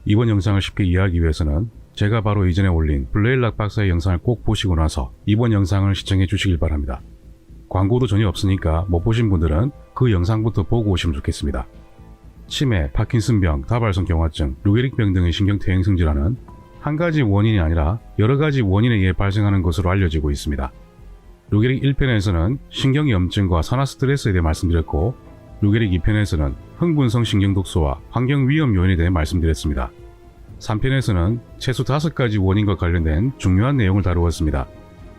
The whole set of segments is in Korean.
이번 영상을 쉽게 이해하기 위해서는 제가 바로 이전에 올린 블레일락 박사의 영상을 꼭 보시고 나서 이번 영상을 시청해 주시길 바랍니다. 광고도 전혀 없으니까 못 보신 분들은 그 영상부터 보고 오시면 좋겠습니다. 치매, 파킨슨병, 다발성 경화증, 루게릭병 등의 신경퇴행성 질환은 한 가지 원인이 아니라 여러 가지 원인에 의해 발생하는 것으로 알려지고 있습니다. 루게릭 1편에서는 신경염증과 산화 스트레스에 대해 말씀드렸고, 루게릭 2편에서는 흥분성 신경독소와 환경위험 요인에 대해 말씀드렸습니다. 3편에서는 최소 5가지 원인과 관련된 중요한 내용을 다루었습니다.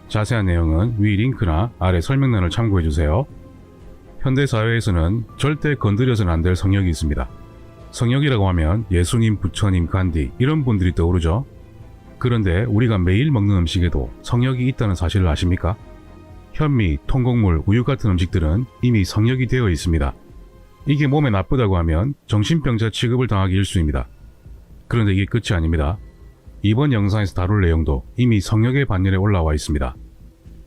자세한 내용은 위 링크나 아래 설명란을 참고해주세요. 현대사회에서는 절대 건드려서는 안 될 성역이 있습니다. 성역이라고 하면 예수님, 부처님, 간디 이런 분들이 떠오르죠. 그런데 우리가 매일 먹는 음식에도 성역이 있다는 사실을 아십니까? 현미, 통곡물, 우유 같은 음식들은 이미 성역이 되어 있습니다. 이게 몸에 나쁘다고 하면 정신병자 취급을 당하기 일쑤입니다. 그런데 이게 끝이 아닙니다. 이번 영상에서 다룰 내용도 이미 성역의 반열에 올라와 있습니다.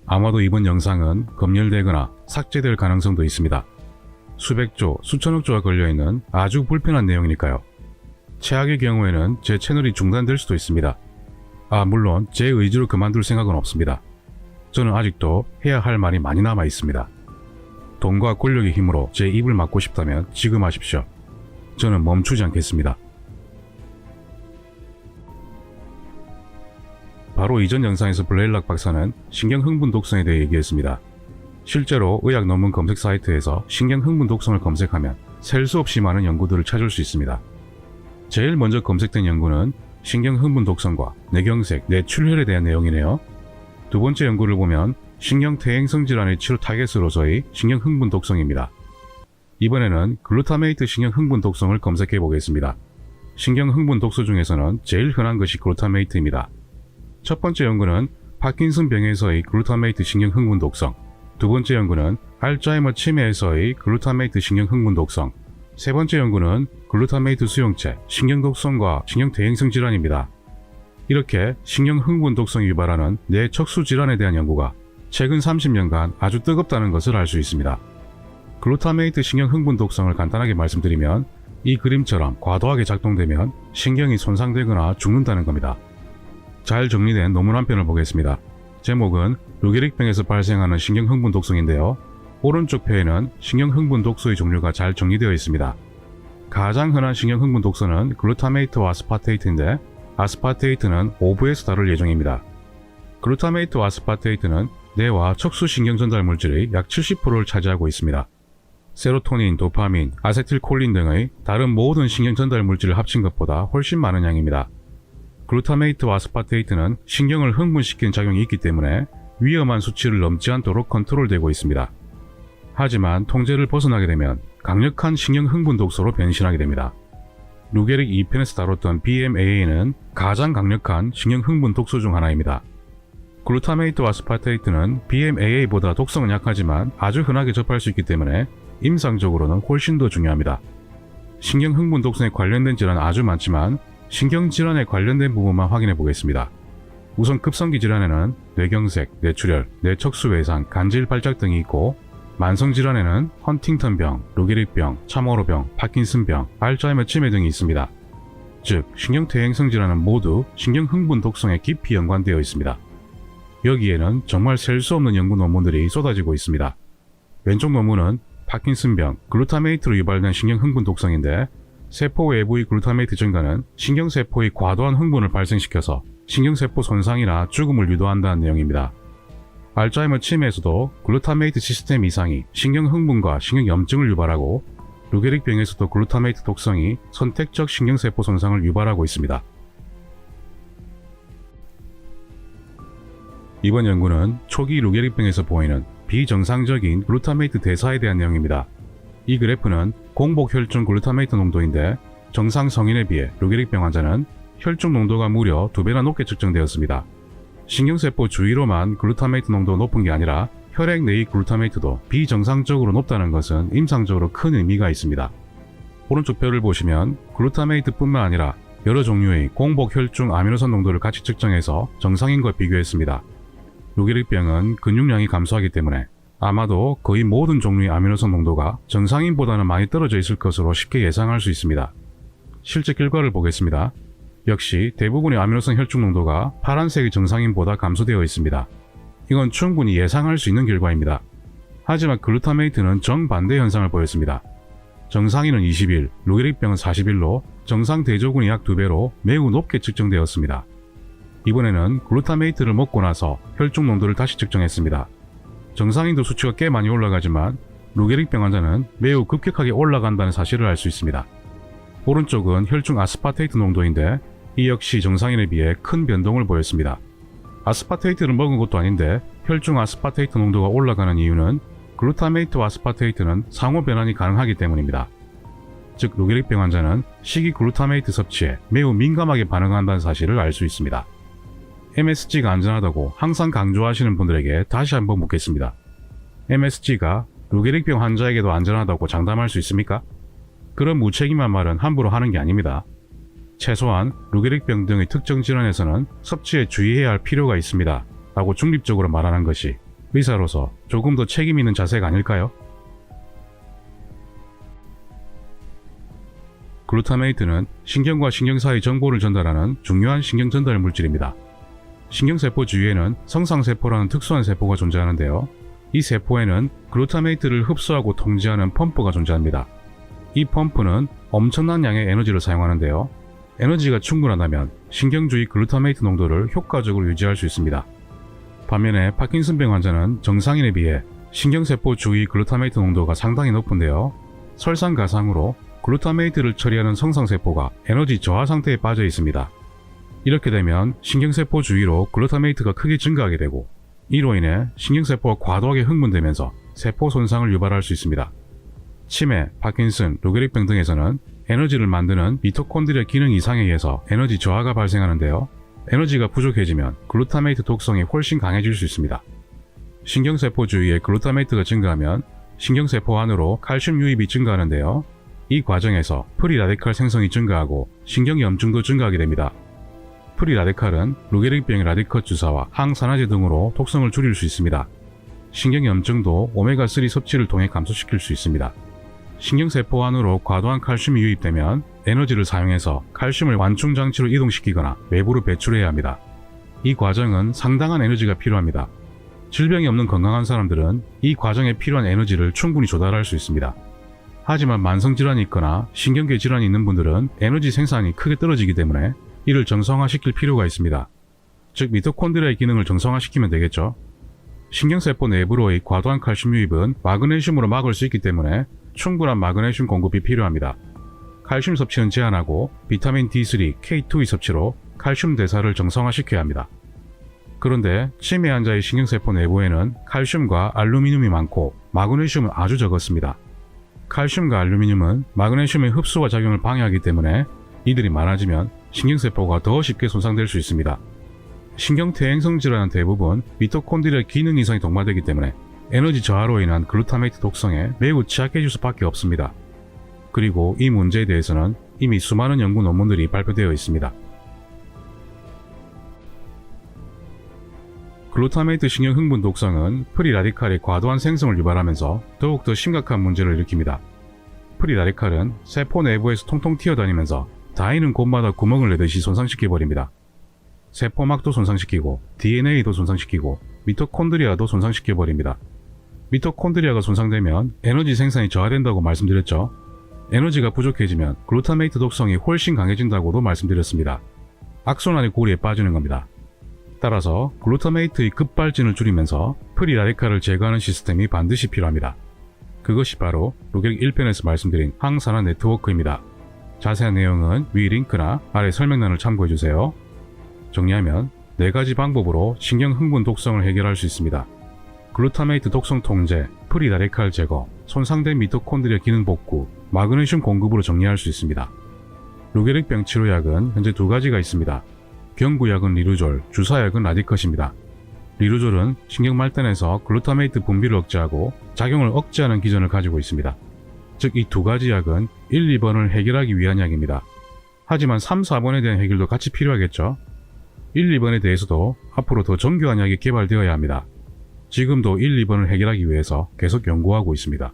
아마도 이번 영상은 검열되거나 삭제될 가능성도 있습니다. 수백조, 수천억 조가 걸려있는 아주 불편한 내용이니까요. 최악의 경우에는 제 채널이 중단될 수도 있습니다. 물론 제 의지로 그만둘 생각은 없습니다. 저는 아직도 해야 할 말이 많이 남아 있습니다. 돈과 권력의 힘으로 제 입을 막고 싶다면 지금 하십시오. 저는 멈추지 않겠습니다. 바로 이전 영상에서 블레일락 박사는 신경흥분 독성에 대해 얘기했습니다. 실제로 의학 논문 검색 사이트에서 신경흥분 독성을 검색하면 셀 수 없이 많은 연구들을 찾을 수 있습니다. 제일 먼저 검색된 연구는 신경흥분 독성과 뇌경색, 뇌출혈에 대한 내용이네요. 두 번째 연구를 보면 신경퇴행성 질환의 치료 타겟으로서의 신경흥분 독성입니다. 이번에는 글루타메이트 신경흥분 독성을 검색해 보겠습니다. 신경흥분 독소 중에서는 제일 흔한 것이 글루타메이트입니다. 첫 번째 연구는 파킨슨병에서의 글루타메이트 신경흥분 독성, 두 번째 연구는 알츠하이머 치매에서의 글루타메이트 신경흥분 독성, 세 번째 연구는 글루타메이트 수용체, 신경독성과 신경퇴행성 질환입니다. 이렇게 신경흥분 독성이 유발하는 뇌 척수 질환에 대한 연구가 최근 30년간 아주 뜨겁다는 것을 알 수 있습니다. 글루타메이트 신경흥분 독성을 간단하게 말씀드리면 이 그림처럼 과도하게 작동되면 신경이 손상되거나 죽는다는 겁니다. 잘 정리된 논문 한 편을 보겠습니다. 제목은 루게릭병에서 발생하는 신경흥분 독성인데요. 오른쪽 표에는 신경흥분 독소의 종류가 잘 정리되어 있습니다. 가장 흔한 신경흥분 독소는 글루타메이트와 아스파테이트인데, 아스파테이트는 5부에서 다룰 예정입니다. 글루타메이트와 아스파테이트는 뇌와 척수 신경 전달 물질의 약 70%를 차지하고 있습니다. 세로토닌, 도파민, 아세틸콜린 등의 다른 모든 신경 전달 물질을 합친 것보다 훨씬 많은 양입니다. 글루타메이트와 아스파테이트는 신경을 흥분시키는 작용이 있기 때문에 위험한 수치를 넘지 않도록 컨트롤되고 있습니다. 하지만 통제를 벗어나게 되면 강력한 신경흥분 독소로 변신하게 됩니다. 루게릭 2편에서 다뤘던 BMAA는 가장 강력한 신경흥분 독소 중 하나입니다. 글루타메이트와 아스파테이트는 BMAA보다 독성은 약하지만 아주 흔하게 접할 수 있기 때문에 임상적으로는 훨씬 더 중요합니다. 신경흥분 독성에 관련된 질환은 아주 많지만 신경질환에 관련된 부분만 확인해 보겠습니다. 우선 급성기 질환에는 뇌경색, 뇌출혈, 뇌척수 외상, 간질 발작 등이 있고, 만성질환에는 헌팅턴병, 루게릭병, 참어로병, 파킨슨병, 알츠하이머 치매 등이 있습니다. 즉, 신경퇴행성 질환은 모두 신경흥분 독성에 깊이 연관되어 있습니다. 여기에는 정말 셀 수 없는 연구 논문들이 쏟아지고 있습니다. 왼쪽 논문은 파킨슨병, 글루타메이트로 유발된 신경흥분 독성인데, 세포 외부의 글루타메이트 증가는 신경세포의 과도한 흥분을 발생시켜서 신경세포 손상이나 죽음을 유도한다는 내용입니다. 알츠하이머 치매에서도 글루타메이트 시스템 이상이 신경흥분과 신경염증을 유발하고, 루게릭병에서도 글루타메이트 독성이 선택적 신경세포 손상을 유발하고 있습니다. 이번 연구는 초기 루게릭병에서 보이는 비정상적인 글루타메이트 대사에 대한 내용입니다. 이 그래프는 공복 혈중 글루타메이트 농도인데, 정상 성인에 비해 루게릭병 환자는 혈중 농도가 무려 2배나 높게 측정되었습니다. 신경세포 주위로만 글루타메이트 농도가 높은 게 아니라 혈액 내의 글루타메이트도 비정상적으로 높다는 것은 임상적으로 큰 의미가 있습니다. 오른쪽 표를 보시면 글루타메이트뿐만 아니라 여러 종류의 공복 혈중 아미노산 농도를 같이 측정해서 정상인과 비교했습니다. 루게릭병은 근육량이 감소하기 때문에 아마도 거의 모든 종류의 아미노산 농도가 정상인보다는 많이 떨어져 있을 것으로 쉽게 예상할 수 있습니다. 실제 결과를 보겠습니다. 역시 대부분의 아미노산 혈중 농도가 파란색의 정상인보다 감소되어 있습니다. 이건 충분히 예상할 수 있는 결과입니다. 하지만 글루타메이트는 정반대 현상을 보였습니다. 정상인은 21, 루게릭병은 41로 정상 대조군이 약 2배로 매우 높게 측정되었습니다. 이번에는 글루타메이트를 먹고 나서 혈중 농도를 다시 측정했습니다. 정상인도 수치가 꽤 많이 올라가지만 루게릭병 환자는 매우 급격하게 올라간다는 사실을 알 수 있습니다. 오른쪽은 혈중 아스파테이트 농도인데 이 역시 정상인에 비해 큰 변동을 보였습니다. 아스파테이트를 먹은 것도 아닌데 혈중 아스파테이트 농도가 올라가는 이유는 글루타메이트와 아스파테이트는 상호 변환이 가능하기 때문입니다. 즉 루게릭병 환자는 식이 글루타메이트 섭취에 매우 민감하게 반응한다는 사실을 알 수 있습니다. MSG가 안전하다고 항상 강조하시는 분들에게 다시 한번 묻겠습니다. MSG가 루게릭병 환자에게도 안전하다고 장담할 수 있습니까? 그런 무책임한 말은 함부로 하는 게 아닙니다. 최소한 루게릭병 등의 특정 질환에서는 섭취에 주의해야 할 필요가 있습니다. 라고 중립적으로 말하는 것이 의사로서 조금 더 책임 있는 자세가 아닐까요? 글루타메이트는 신경과 신경 사이 정보를 전달하는 중요한 신경 전달 물질입니다. 신경세포 주위에는 성상세포라는 특수한 세포가 존재하는데요. 이 세포에는 글루타메이트를 흡수하고 통제하는 펌프가 존재합니다. 이 펌프는 엄청난 양의 에너지를 사용하는데요. 에너지가 충분하다면 신경 주위 글루타메이트 농도를 효과적으로 유지할 수 있습니다. 반면에 파킨슨병 환자는 정상인에 비해 신경세포 주위 글루타메이트 농도가 상당히 높은데요. 설상가상으로 글루타메이트를 처리하는 성상세포가 에너지 저하 상태에 빠져 있습니다. 이렇게 되면 신경세포 주위로 글루타메이트가 크게 증가하게 되고 이로 인해 신경세포가 과도하게 흥분되면서 세포 손상을 유발할 수 있습니다. 치매, 파킨슨, 루게릭병 등에서는 에너지를 만드는 미토콘드리아 기능 이상에 의해서 에너지 저하가 발생하는데요. 에너지가 부족해지면 글루타메이트 독성이 훨씬 강해질 수 있습니다. 신경세포 주위에 글루타메이트가 증가하면 신경세포 안으로 칼슘 유입이 증가하는데요. 이 과정에서 프리라디칼 생성이 증가하고 신경염증도 증가하게 됩니다. 프리라디칼은 루게릭병의 라디컷 주사와 항산화제 등으로 독성을 줄일 수 있습니다. 신경염증도 오메가3 섭취를 통해 감소시킬 수 있습니다. 신경세포 안으로 과도한 칼슘이 유입되면 에너지를 사용해서 칼슘을 완충장치로 이동시키거나 외부로 배출해야 합니다. 이 과정은 상당한 에너지가 필요합니다. 질병이 없는 건강한 사람들은 이 과정에 필요한 에너지를 충분히 조달할 수 있습니다. 하지만 만성질환이 있거나 신경계 질환이 있는 분들은 에너지 생산이 크게 떨어지기 때문에 이를 정상화시킬 필요가 있습니다. 즉 미토콘드리아의 기능을 정상화시키면 되겠죠. 신경세포 내부로의 과도한 칼슘 유입은 마그네슘으로 막을 수 있기 때문에 충분한 마그네슘 공급이 필요합니다. 칼슘 섭취는 제한하고 비타민 D3, K2의 섭취로 칼슘 대사를 정상화시켜야 합니다. 그런데 치매 환자의 신경세포 내부에는 칼슘과 알루미늄이 많고 마그네슘은 아주 적었습니다. 칼슘과 알루미늄은 마그네슘의 흡수와 작용을 방해하기 때문에 이들이 많아지면 신경세포가 더 쉽게 손상될 수 있습니다. 신경퇴행성 질환은 대부분 미토콘드리아 기능 이상이 동반되기 때문에 에너지 저하로 인한 글루타메이트 독성에 매우 취약해질 수밖에 없습니다. 그리고 이 문제에 대해서는 이미 수많은 연구 논문들이 발표되어 있습니다. 글루타메이트 신경 흥분 독성은 프리라디칼의 과도한 생성을 유발하면서 더욱더 심각한 문제를 일으킵니다. 프리라디칼은 세포 내부에서 통통 튀어다니면서 다니는 곳마다 구멍을 내듯이 손상시켜버립니다. 세포막도 손상시키고 DNA도 손상시키고 미토콘드리아도 손상시켜버립니다. 미토콘드리아가 손상되면 에너지 생산이 저하된다고 말씀드렸죠. 에너지가 부족해지면 글루타메이트 독성이 훨씬 강해진다고도 말씀드렸습니다. 악순환의 고리에 빠지는 겁니다. 따라서 글루타메이트의 급발진을 줄이면서 프리라디칼을 제거하는 시스템이 반드시 필요합니다. 그것이 바로 루게릭 1편에서 말씀드린 항산화 네트워크입니다. 자세한 내용은 위 링크나 아래 설명란을 참고해주세요. 정리하면 4가지 방법으로 신경 흥분 독성을 해결할 수 있습니다. 글루타메이트 독성 통제, 프리라디칼 제거, 손상된 미토콘드리아 기능 복구, 마그네슘 공급으로 정리할 수 있습니다. 루게릭병 치료약은 현재 2가지가 있습니다. 경구약은 리루졸, 주사약은 라디컷입니다. 리루졸은 신경 말단에서 글루타메이트 분비를 억제하고 작용을 억제하는 기전을 가지고 있습니다. 즉 이 2가지 약은 1, 2번을 해결하기 위한 약입니다. 하지만 3, 4번에 대한 해결도 같이 필요하겠죠. 1, 2번에 대해서도 앞으로 더 정교한 약이 개발되어야 합니다. 지금도 1, 2번을 해결하기 위해서 계속 연구하고 있습니다.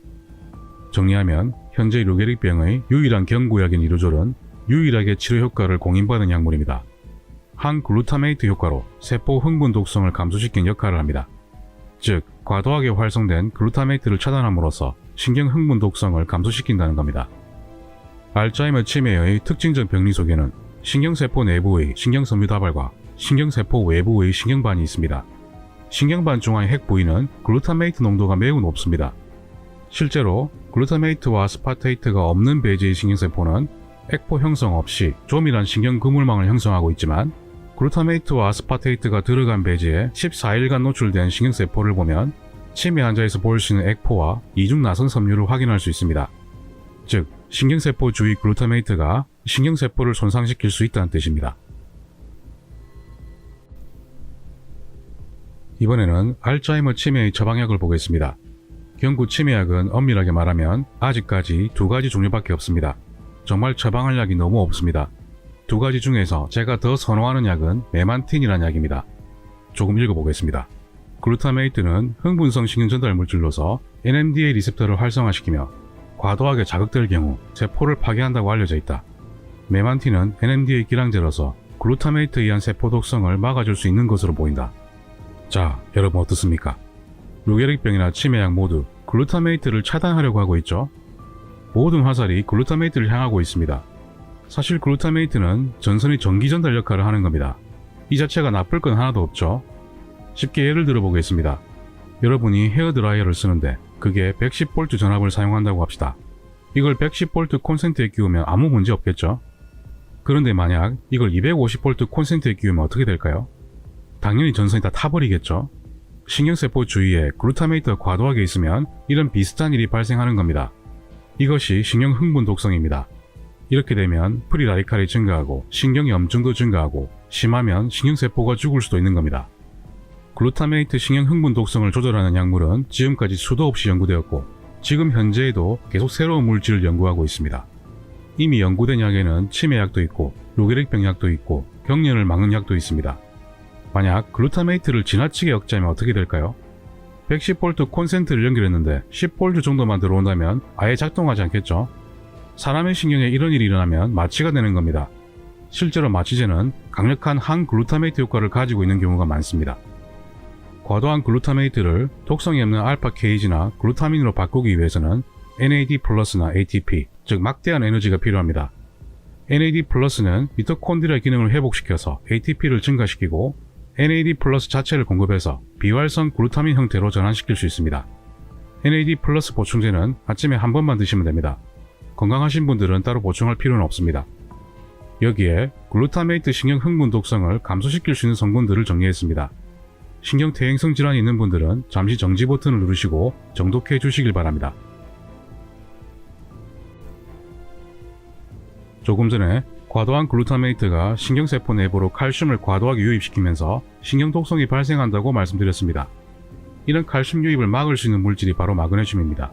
정리하면 현재 루게릭병의 유일한 경구약인 리루졸은 유일하게 치료 효과를 공인받은 약물입니다. 항글루타메이트 효과로 세포 흥분 독성을 감소시키는 역할을 합니다. 즉, 과도하게 활성된 글루타메이트를 차단함으로써 신경 흥분 독성을 감소시킨다는 겁니다. 알츠하이머 치매의 특징적 병리 속에는 신경세포 내부의 신경섬유 다발과 신경세포 외부의 신경반이 있습니다. 신경반 중앙의 핵 부위는 글루타메이트 농도가 매우 높습니다. 실제로 글루타메이트와 아스파테이트가 없는 배제의 신경세포는 액포 형성 없이 조밀한 신경 그물망을 형성하고 있지만, 글루타메이트와 아스파테이트가 들어간 배제에 14일간 노출된 신경세포를 보면 치매 환자에서 볼 수 있는 액포와 이중 나선 섬유를 확인할 수 있습니다. 즉, 신경세포 주위 글루타메이트가 신경세포를 손상시킬 수 있다는 뜻입니다. 이번에는 알츠하이머 치매의 처방약을 보겠습니다. 경구 치매약은 엄밀하게 말하면 아직까지 2가지 종류밖에 없습니다. 정말 처방할 약이 너무 없습니다. 2가지 중에서 제가 더 선호하는 약은 메만틴이라는 약입니다. 조금 읽어보겠습니다. 글루타메이트는 흥분성 신경전달 물질로서 NMDA 리셉터를 활성화시키며 과도하게 자극될 경우 세포를 파괴한다고 알려져 있다. 메만틴은 NMDA 기량제로서 글루타메이트에 의한 세포 독성을 막아줄 수 있는 것으로 보인다. 자, 여러분 어떻습니까? 류게릭병이나 치매약 모두 글루타메이트를 차단하려고 하고 있죠? 모든 화살이 글루타메이트를 향하고 있습니다. 사실 글루타메이트는 전선의 전기 전달 역할을 하는 겁니다. 이 자체가 나쁠 건 하나도 없죠. 쉽게 예를 들어 보겠습니다. 여러분이 헤어드라이어를 쓰는데 그게 110V 전압을 사용한다고 합시다. 이걸 110V 콘센트에 끼우면 아무 문제 없겠죠? 그런데 만약 이걸 250V 콘센트에 끼우면 어떻게 될까요? 당연히 전선이 다 타버리겠죠? 신경세포 주위에 글루타메이트가 과도하게 있으면 이런 비슷한 일이 발생하는 겁니다. 이것이 신경 흥분 독성입니다. 이렇게 되면 프리라디칼이 증가하고 신경 염증도 증가하고 심하면 신경세포가 죽을 수도 있는 겁니다. 글루타메이트 신경 흥분 독성을 조절하는 약물은 지금까지 수도 없이 연구되었고 지금 현재에도 계속 새로운 물질을 연구하고 있습니다. 이미 연구된 약에는 치매약도 있고 류게릭병 약도 있고 경련을 막는 약도 있습니다. 만약 글루타메이트를 지나치게 억제하면 어떻게 될까요? 110V 콘센트를 연결했는데 10V 정도만 들어온다면 아예 작동하지 않겠죠? 사람의 신경에 이런 일이 일어나면 마취가 되는 겁니다. 실제로 마취제는 강력한 항글루타메이트 효과를 가지고 있는 경우가 많습니다. 과도한 글루타메이트를 독성이 없는 알파-케이지나 글루타민으로 바꾸기 위해서는 NAD+나 ATP, 즉 막대한 에너지가 필요합니다. NAD+는 미토콘드리아 기능을 회복시켜서 ATP를 증가시키고 NAD+ 자체를 공급해서 비활성 글루타민 형태로 전환시킬 수 있습니다. NAD+ 보충제는 아침에 한 번만 드시면 됩니다. 건강하신 분들은 따로 보충할 필요는 없습니다. 여기에 글루타메이트 신경 흥분 독성을 감소시킬 수 있는 성분들을 정리했습니다. 신경퇴행성 질환이 있는 분들은 잠시 정지 버튼을 누르시고 정독해 주시길 바랍니다. 조금 전에 과도한 글루타메이트가 신경세포 내부로 칼슘을 과도하게 유입시키면서 신경독성이 발생한다고 말씀드렸습니다. 이런 칼슘 유입을 막을 수 있는 물질이 바로 마그네슘입니다.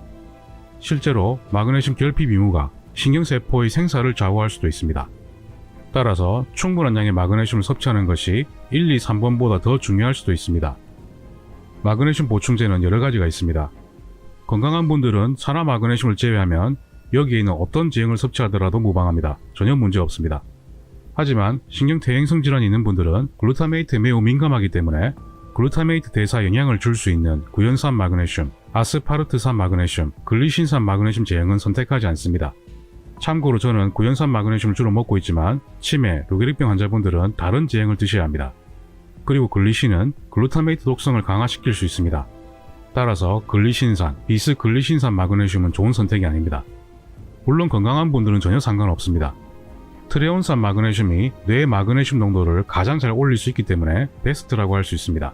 실제로 마그네슘 결핍 유무가 신경세포의 생사를 좌우할 수도 있습니다. 따라서 충분한 양의 마그네슘을 섭취하는 것이 1, 2, 3번보다 더 중요할 수도 있습니다. 마그네슘 보충제는 여러 가지가 있습니다. 건강한 분들은 산화 마그네슘을 제외하면 여기에 있는 어떤 제형을 섭취하더라도 무방합니다. 전혀 문제 없습니다. 하지만 신경퇴행성 질환이 있는 분들은 글루타메이트에 매우 민감하기 때문에 글루타메이트 대사에 영향을 줄 수 있는 구연산 마그네슘, 아스파르트산 마그네슘, 글리신산 마그네슘 제형은 선택하지 않습니다. 참고로 저는 구연산 마그네슘을 주로 먹고 있지만 치매, 류게릭병 환자분들은 다른 제형을 드셔야 합니다. 그리고 글리신은 글루타메이트 독성을 강화시킬 수 있습니다. 따라서 글리신산, 비스글리신산 마그네슘은 좋은 선택이 아닙니다. 물론 건강한 분들은 전혀 상관없습니다. 트레온산 마그네슘이 뇌의 마그네슘 농도를 가장 잘 올릴 수 있기 때문에 베스트라고 할 수 있습니다.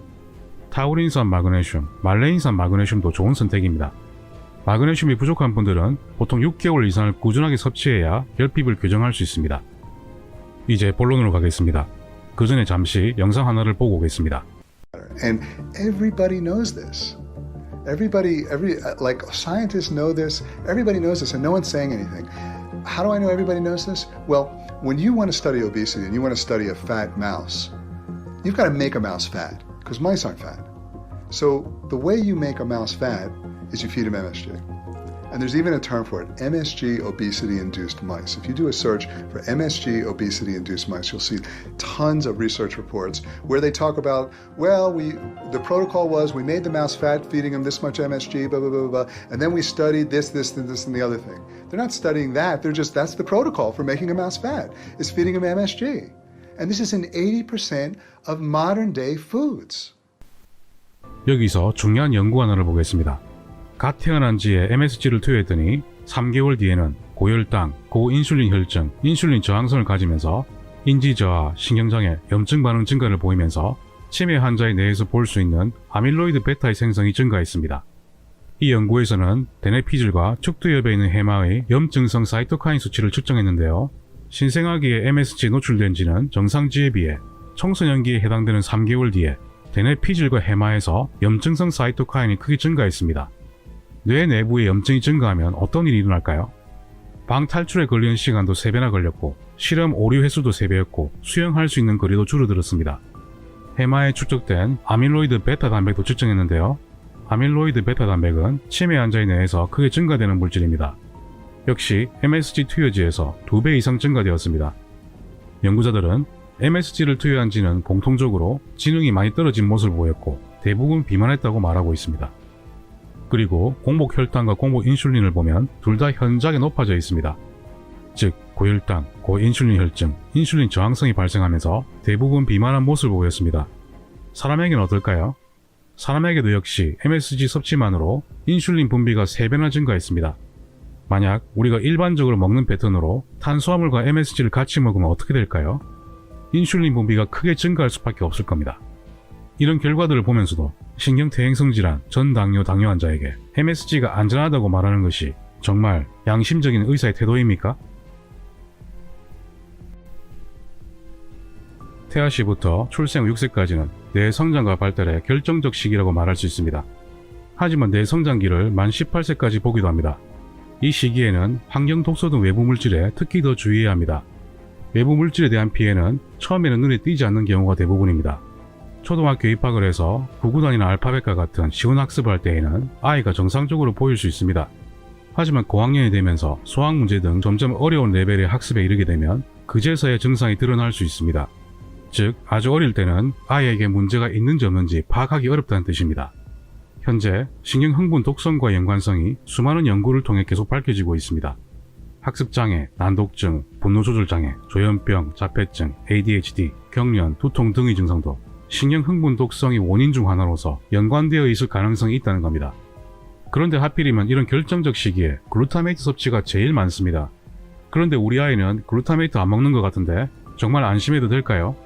타우린산 마그네슘, 말레인산 마그네슘도 좋은 선택입니다. 마그네슘이 부족한 분들은 보통 6개월 이상을 꾸준하게 섭취해야 결핍을 교정할 수 있습니다. 이제 본론으로 가겠습니다. 그 전에 잠시 영상 하나를 보고 오겠습니다. And everybody knows this. Like scientists know this. Everybody knows this, and no one's saying anything. How do I know everybody knows this? Well, when you want to study obesity and you want to study a fat mouse, you've got to make a mouse fat because mice aren't fat. So the way you make a mouse fat is you feed him MSG. And there's even a term for it, MSG obesity-induced mice. If you do a search for MSG obesity-induced mice, you'll see tons of research reports where they talk about, well, the protocol was we made the mouse fat, feeding them this much MSG, blah, blah, blah, blah, and then we studied this, and the other thing. They're not studying that. That's the protocol for making a mouse fat, is feeding them MSG. And this is in 80% of modern day foods. 여기서 중요한 연구 하나를 보겠습니다. 갓 태어난 지에 MSG를 투여했더니 3개월 뒤에는 고혈당, 고인슐린 혈증, 인슐린 저항성을 가지면서 인지 저하, 신경장애, 염증 반응 증가를 보이면서 치매 환자의 뇌에서 볼 수 있는 아밀로이드 베타의 생성이 증가했습니다. 이 연구에서는 대뇌피질과 척두엽에 있는 해마의 염증성 사이토카인 수치를 측정했는데요. 신생아기에 MSG 노출된 지는 정상지에 비해 청소년기에 해당되는 3개월 뒤에 대뇌피질과 해마에서 염증성 사이토카인이 크게 증가했습니다. 뇌 내부에 염증이 증가하면 어떤 일이 일어날까요? 방 탈출에 걸리는 시간도 3배나 걸렸고 실험 오류 횟수도 3배였고 수영할 수 있는 거리도 줄어들었습니다. 해마에 축적된 아밀로이드 베타 단백도 측정했는데요. 아밀로이드 베타 단백은 치매 환자의 뇌에서 크게 증가되는 물질입니다. 역시 MSG 투여지에서 2배 이상 증가되었습니다. 연구자들은 MSG를 투여한 지는 공통적으로 지능이 많이 떨어진 모습을 보였고 대부분 비만했다고 말하고 있습니다. 그리고 공복 혈당과 공복 인슐린을 보면 둘 다 현저하게 높아져 있습니다. 즉 고혈당, 고인슐린 혈증, 인슐린 저항성이 발생하면서 대부분 비만한 모습을 보였습니다. 사람에게는 어떨까요? 사람에게도 역시 MSG 섭취만으로 인슐린 분비가 3배나 증가했습니다. 만약 우리가 일반적으로 먹는 패턴으로 탄수화물과 MSG를 같이 먹으면 어떻게 될까요? 인슐린 분비가 크게 증가할 수밖에 없을 겁니다. 이런 결과들을 보면서도 신경퇴행성 질환, 전당뇨 당뇨 환자에게 MSG가 안전하다고 말하는 것이 정말 양심적인 의사의 태도입니까? 태아 시부터 출생 후 6세까지는 뇌 성장과 발달의 결정적 시기라고 말할 수 있습니다. 하지만 뇌 성장기를 만 18세까지 보기도 합니다. 이 시기에는 환경 독소 등 외부 물질에 특히 더 주의해야 합니다. 외부 물질에 대한 피해는 처음에는 눈에 띄지 않는 경우가 대부분입니다. 초등학교 입학을 해서 구구단이나 알파벳과 같은 쉬운 학습을 할 때에는 아이가 정상적으로 보일 수 있습니다. 하지만 고학년이 되면서 수학 문제 등 점점 어려운 레벨의 학습에 이르게 되면 그제서야 증상이 드러날 수 있습니다. 즉 아주 어릴 때는 아이에게 문제가 있는지 없는지 파악하기 어렵다는 뜻입니다. 현재 신경 흥분 독성과 연관성이 수많은 연구를 통해 계속 밝혀지고 있습니다. 학습장애, 난독증, 분노조절장애, 조현병, 자폐증, ADHD, 경련, 두통 등의 증상도 신경 흥분 독성이 원인 중 하나로서 연관되어 있을 가능성이 있다는 겁니다. 그런데 하필이면 이런 결정적 시기에 글루타메이트 섭취가 제일 많습니다. 그런데 우리 아이는 글루타메이트 안 먹는 것 같은데 정말 안심해도 될까요?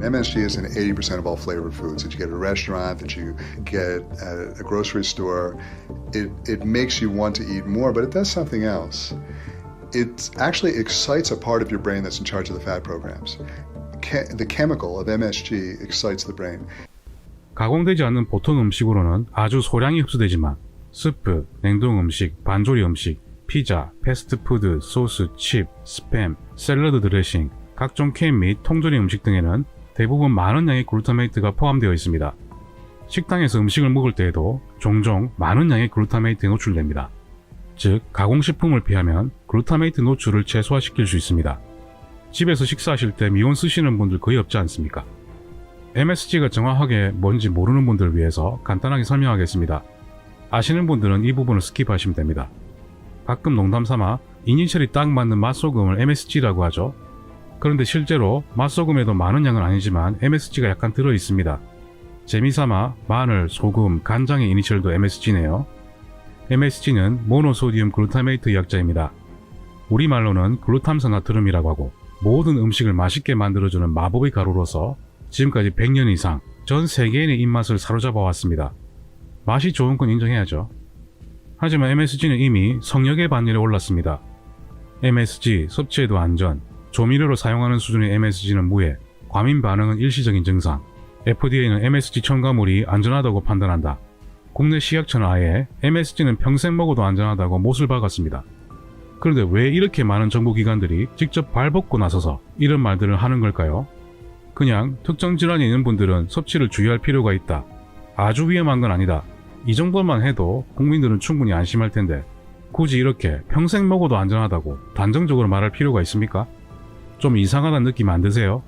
MSG is in 80% of all flavored foods that you get at a restaurant, that you get at a grocery store. It makes you want to eat more, but it does something else. It actually excites a part of your brain that's in charge of the fat programs. The chemical of MSG excites the brain. 가공되지 않는 보통 음식으로는 아주 소량이 흡수되지만 스프, 냉동 음식, 반조리 음식, 피자, 패스트푸드, 소스, 칩, 스팸, 샐러드 드레싱, 각종 캔 및 통조림 음식 등에는 대부분 많은 양의 글루타메이트가 포함되어 있습니다. 식당에서 음식을 먹을 때에도 종종 많은 양의 글루타메이트에 노출됩니다. 즉, 가공식품을 피하면 글루타메이트 노출을 최소화시킬 수 있습니다. 집에서 식사하실 때 미원 쓰시는 분들 거의 없지 않습니까? MSG가 정확하게 뭔지 모르는 분들을 위해서 간단하게 설명하겠습니다. 아시는 분들은 이 부분을 스킵하시면 됩니다. 가끔 농담삼아 이니셜이 딱 맞는 맛소금을 MSG라고 하죠. 그런데 실제로 맛소금에도 많은 양은 아니지만 MSG가 약간 들어있습니다. 재미삼아 마늘, 소금, 간장의 이니셜도 MSG네요. MSG는 모노소디움 글루타메이트 약자입니다. 우리말로는 글루탐산 나트륨이라고 하고 모든 음식을 맛있게 만들어주는 마법의 가루로서 지금까지 100년 이상 전 세계인의 입맛을 사로잡아 왔습니다. 맛이 좋은 건 인정해야죠. 하지만 MSG는 이미 성역의 반열에 올랐습니다. MSG 섭취에도 안전, 조미료로 사용하는 수준의 MSG는 무해, 과민 반응은 일시적인 증상, FDA는 MSG 첨가물이 안전하다고 판단한다. 국내 식약처는 아예 MSG는 평생 먹어도 안전하다고 못을 박았습니다. 그런데 왜 이렇게 많은 정부기관들이 직접 발벗고 나서서 이런 말들을 하는 걸까요? 그냥 특정 질환이 있는 분들은 섭취를 주의할 필요가 있다. 아주 위험한 건 아니다. 이 정도만 해도 국민들은 충분히 안심할 텐데 굳이 이렇게 평생 먹어도 안전하다고 단정적으로 말할 필요가 있습니까? 좀 이상하다는 느낌 안 드세요?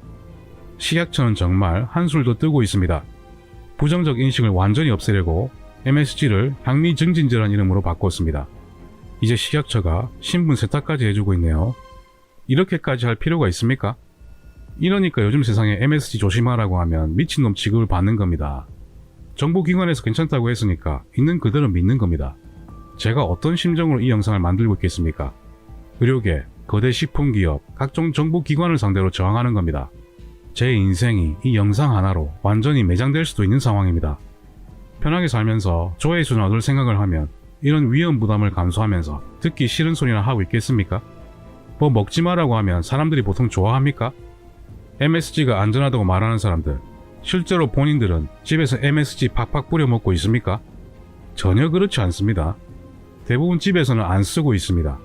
식약처는 정말 한술도 뜨고 있습니다. 부정적 인식을 완전히 없애려고 MSG를 향미증진제라는 이름으로 바꿨습니다. 이제 식약처가 신분 세탁까지 해주고 있네요. 이렇게까지 할 필요가 있습니까? 이러니까 요즘 세상에 MSG 조심하라고 하면 미친놈 취급을 받는 겁니다. 정보기관에서 괜찮다고 했으니까 있는 그대로 믿는 겁니다. 제가 어떤 심정으로 이 영상을 만들고 있겠습니까? 의료계, 거대 식품기업, 각종 정보기관을 상대로 저항하는 겁니다. 제 인생이 이 영상 하나로 완전히 매장될 수도 있는 상황입니다. 편하게 살면서 조회수를 얻을 생각을 하면 이런 위험 부담을 감수하면서 듣기 싫은 소리나 하고 있겠습니까? 뭐 먹지 마라고 하면 사람들이 보통 좋아합니까? MSG가 안전하다고 말하는 사람들, 실제로 본인들은 집에서 MSG 팍팍 뿌려 먹고 있습니까? 전혀 그렇지 않습니다. 대부분 집에서는 안 쓰고 있습니다.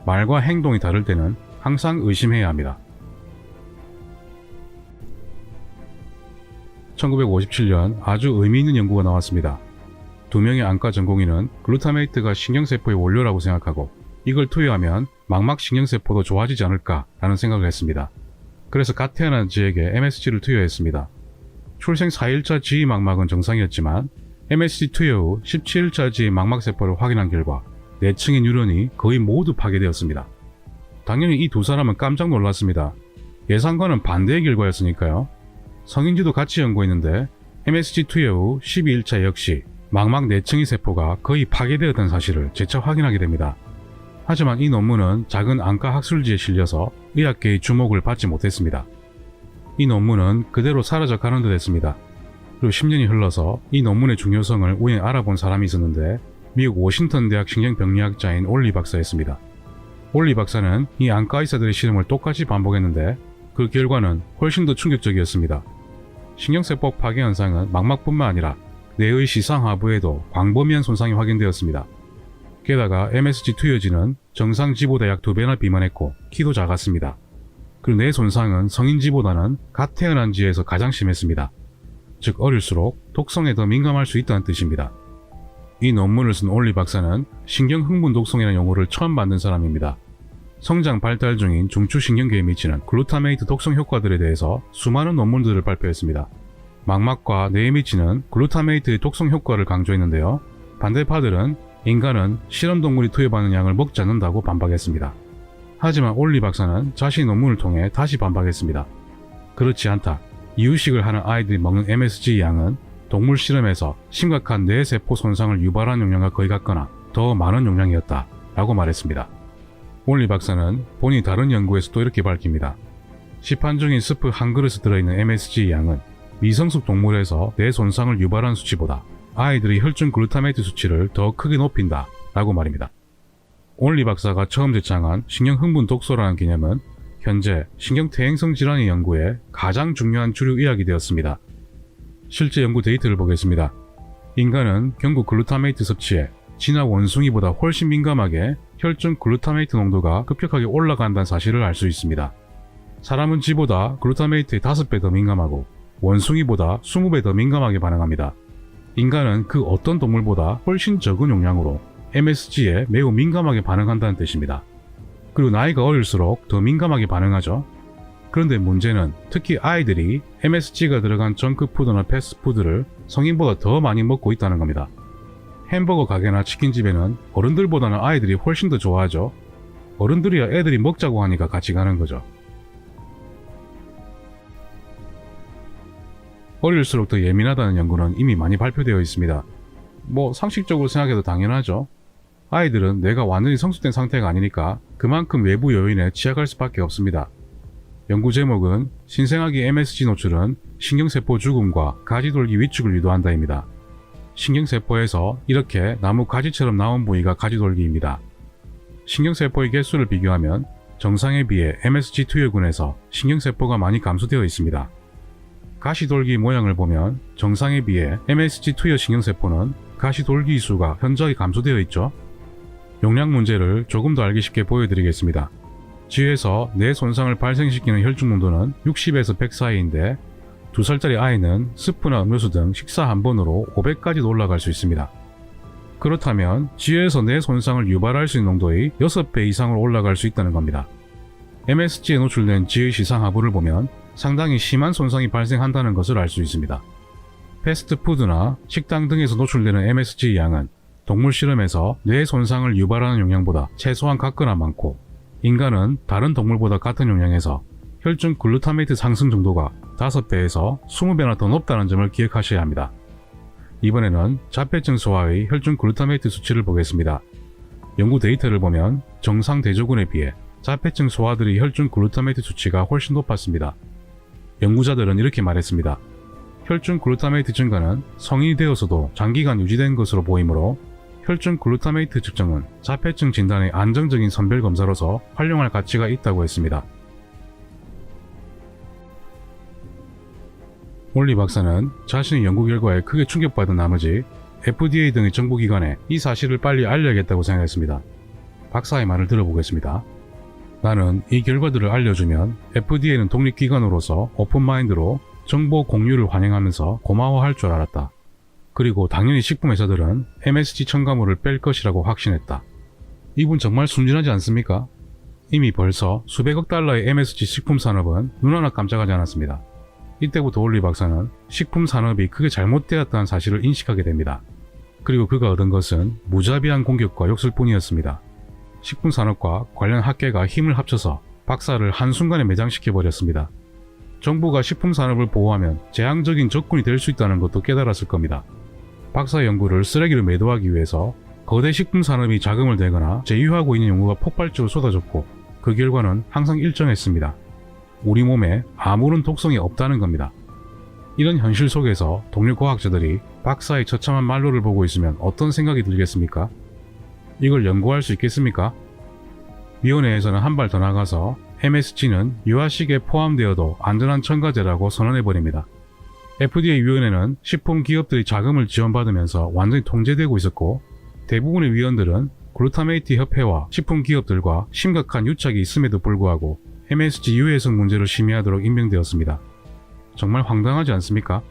말과 행동이 다를 때는 항상 의심해야 합니다. 1957년 아주 의미 있는 연구가 나왔습니다. 두 명의 안과 전공의는 글루타메이트가 신경세포의 원료라고 생각하고 이걸 투여하면 망막신경세포도 좋아지지 않을까라는 생각을 했습니다. 그래서 갓 태어난 쥐에게 MSG를 투여했습니다. 출생 4일차 쥐의 망막은 정상이었지만 MSG 투여 후 17일차 쥐의 망막세포를 확인한 결과 내층의 뉴런이 거의 모두 파괴되었습니다. 당연히 이 두 사람은 깜짝 놀랐습니다. 예상과는 반대의 결과였으니까요. 성인쥐도 같이 연구했는데 MSG 투여 후 12일차 역시 망막 내층의 세포가 거의 파괴되었다는 사실을 재차 확인하게 됩니다. 하지만 이 논문은 작은 안과 학술지에 실려서 의학계의 주목을 받지 못했습니다. 이 논문은 그대로 사라져 가는 듯 했습니다. 그리고 10년이 흘러서 이 논문의 중요성을 우연히 알아본 사람이 있었는데 미국 워싱턴 대학 신경병리학자인 올리 박사였습니다. 올리 박사는 이 안과 의사들의 실험을 똑같이 반복했는데 그 결과는 훨씬 더 충격적이었습니다. 신경세포 파괴 현상은 망막뿐만 아니라 뇌의 시상하부에도 광범위한 손상이 확인되었습니다. 게다가 MSG 투여지는 정상쥐보다 약 2배나 비만했고 키도 작았습니다. 그리고 뇌 손상은 성인쥐보다는 갓 태어난 쥐에서 가장 심했습니다. 즉 어릴수록 독성에 더 민감할 수 있다는 뜻입니다. 이 논문을 쓴 올리 박사는 신경흥분 독성이라는 용어를 처음 만든 사람입니다. 성장 발달 중인 중추신경계에 미치는 글루타메이트 독성 효과들에 대해서 수많은 논문들을 발표했습니다. 망막과 뇌에 미치는 글루타메이트의 독성 효과를 강조했는데요. 반대파들은 인간은 실험동물이 투여받는 양을 먹지 않는다고 반박했습니다. 하지만 올리 박사는 자신의 논문을 통해 다시 반박했습니다. 그렇지 않다. 이유식을 하는 아이들이 먹는 MSG 양은 동물 실험에서 심각한 뇌세포 손상을 유발하는 용량과 거의 같거나 더 많은 용량이었다 라고 말했습니다. 올리 박사는 본인이 다른 연구에서 또 이렇게 밝힙니다. 시판 중인 스프 한 그릇에 들어있는 MSG 양은 미성숙 동물에서 뇌 손상을 유발하는 수치보다 아이들의 혈중 글루타메이트 수치를 더 크게 높인다 라고 말입니다. 올리 박사가 처음 제창한 신경흥분 독소라는 개념은 현재 신경퇴행성 질환의 연구에 가장 중요한 주류 의학이 되었습니다. 실제 연구 데이터를 보겠습니다. 인간은 경구 글루타메이트 섭취에 쥐나 원숭이보다 훨씬 민감하게 혈중 글루타메이트 농도가 급격하게 올라간다는 사실을 알 수 있습니다. 사람은 쥐보다 글루타메이트에 5배 더 민감하고 원숭이보다 20배 더 민감하게 반응합니다. 인간은 그 어떤 동물보다 훨씬 적은 용량으로 MSG에 매우 민감하게 반응한다는 뜻입니다. 그리고 나이가 어릴수록 더 민감하게 반응하죠. 그런데 문제는 특히 아이들이 MSG가 들어간 정크푸드나 패스트푸드를 성인보다 더 많이 먹고 있다는 겁니다. 햄버거 가게나 치킨집에는 어른들보다는 아이들이 훨씬 더 좋아하죠. 어른들이야 애들이 먹자고 하니까 같이 가는 거죠. 어릴수록 더 예민하다는 연구는 이미 많이 발표되어 있습니다. 뭐 상식적으로 생각해도 당연하죠. 아이들은 뇌가 완전히 성숙된 상태가 아니니까 그만큼 외부 요인에 취약할 수밖에 없습니다. 연구 제목은 신생아기 MSG 노출은 신경세포 죽음과 가지돌기 위축을 유도한다입니다. 신경세포에서 이렇게 나무 가지처럼 나온 부위가 가지돌기입니다. 신경세포의 개수를 비교하면 정상에 비해 MSG 투여군에서 신경세포가 많이 감소되어 있습니다. 가시돌기 모양을 보면 정상에 비해 MSG 투여 신경세포는 가시돌기 수가 현저하게 감소되어 있죠. 용량 문제를 조금 더 알기 쉽게 보여드리겠습니다. 쥐에서 뇌 손상을 발생시키는 혈중 농도는 60에서 100 사이인데 2살짜리 아이는 스프나 음료수 등 식사 한 번으로 500까지도 올라갈 수 있습니다. 그렇다면 쥐에서 뇌 손상을 유발할 수 있는 농도의 6배 이상으로 올라갈 수 있다는 겁니다. MSG에 노출된 쥐의 시상 하부를 보면 상당히 심한 손상이 발생한다는 것을 알 수 있습니다. 패스트푸드나 식당 등에서 노출되는 MSG 양은 동물 실험에서 뇌 손상을 유발하는 용량보다 최소한 같거나 많고, 인간은 다른 동물보다 같은 용량에서 혈중 글루타메이트 상승 정도가 5배에서 20배나 더 높다는 점을 기억하셔야 합니다. 이번에는 자폐증 소아의 혈중 글루타메이트 수치를 보겠습니다. 연구 데이터를 보면 정상 대조군에 비해 자폐증 소아들의 혈중 글루타메이트 수치가 훨씬 높았습니다. 연구자들은 이렇게 말했습니다. 혈중 글루타메이트 증가는 성인이 되어서도 장기간 유지된 것으로 보이므로 혈중 글루타메이트 측정은 자폐증 진단의 안정적인 선별 검사로서 활용할 가치가 있다고 했습니다. 올리 박사는 자신의 연구 결과에 크게 충격받은 나머지 FDA 등의 정부기관에 이 사실을 빨리 알려야겠다고 생각했습니다. 박사의 말을 들어보겠습니다. 나는 이 결과들을 알려주면 FDA는 독립기관으로서 오픈마인드로 정보 공유를 환영하면서 고마워할 줄 알았다. 그리고 당연히 식품회사들은 MSG 첨가물을 뺄 것이라고 확신했다. 이분 정말 순진하지 않습니까? 이미 벌써 수백억 달러의 MSG 식품 산업은 눈 하나 깜짝하지 않았습니다. 이때부터 올리 박사는 식품 산업이 크게 잘못되었다는 사실을 인식하게 됩니다. 그리고 그가 얻은 것은 무자비한 공격과 욕설 뿐이었습니다. 식품 산업과 관련 학계가 힘을 합쳐서 박사를 한순간에 매장시켜버렸습니다. 정부가 식품 산업을 보호하면 재앙적인 적군이 될 수 있다는 것도 깨달았을 겁니다. 박사의 연구를 쓰레기로 매도하기 위해서 거대 식품 산업이 자금을 대거나 제휴하고 있는 연구가 폭발적으로 쏟아졌고, 그 결과는 항상 일정했습니다. 우리 몸에 아무런 독성이 없다는 겁니다. 이런 현실 속에서 동료 과학자들이 박사의 처참한 말로를 보고 있으면 어떤 생각이 들겠습니까? 이걸 연구할 수 있겠습니까? 위원회에서는 한 발 더 나가서 MSG는 유아식에 포함되어도 안전한 첨가제라고 선언해버립니다. FDA 위원회는 식품 기업들이 자금을 지원받으면서 완전히 통제되고 있었고, 대부분의 위원들은 글루타메이트 협회와 식품 기업들과 심각한 유착이 있음에도 불구하고 MSG 유해성 문제를 심의하도록 임명되었습니다. 정말 황당하지 않습니까?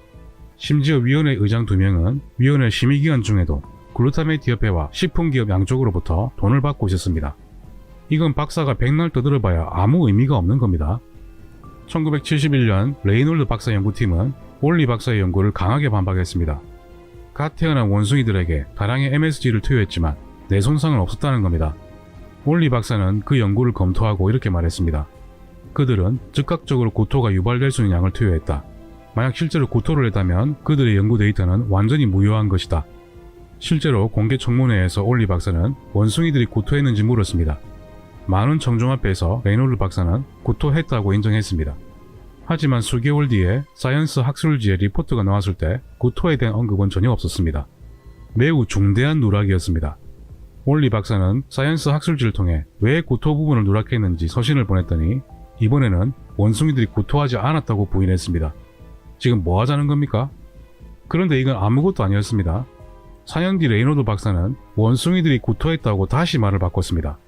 심지어 위원회 의장 2명은 위원회 심의기간 중에도 글루타메이트 협회와 식품기업 양쪽으로부터 돈을 받고 있었습니다. 이건 박사가 백날 떠들어봐야 아무 의미가 없는 겁니다. 1971년 레이놀드 박사 연구팀은 올리 박사의 연구를 강하게 반박했습니다. 갓 태어난 원숭이들에게 다량의 MSG를 투여했지만 뇌 손상은 없었다는 겁니다. 올리 박사는 그 연구를 검토하고 이렇게 말했습니다. 그들은 즉각적으로 구토가 유발될 수 있는 양을 투여했다. 만약 실제로 구토를 했다면 그들의 연구 데이터는 완전히 무효한 것이다. 실제로 공개 청문회에서 올리 박사는 원숭이들이 구토했는지 물었습니다. 많은 청중 앞에서 레이놀드 박사는 구토했다고 인정했습니다. 하지만 수개월 뒤에 사이언스 학술지에 리포트가 나왔을 때 구토에 대한 언급은 전혀 없었습니다. 매우 중대한 누락이었습니다. 올리 박사는 사이언스 학술지를 통해 왜 구토 부분을 누락했는지 서신을 보냈더니 이번에는 원숭이들이 구토하지 않았다고 부인했습니다. 지금 뭐 하자는 겁니까? 그런데 이건 아무것도 아니었습니다. 4년 뒤 레이놀드 박사는 원숭이들이 구토했다고 다시 말을 바꿨습니다.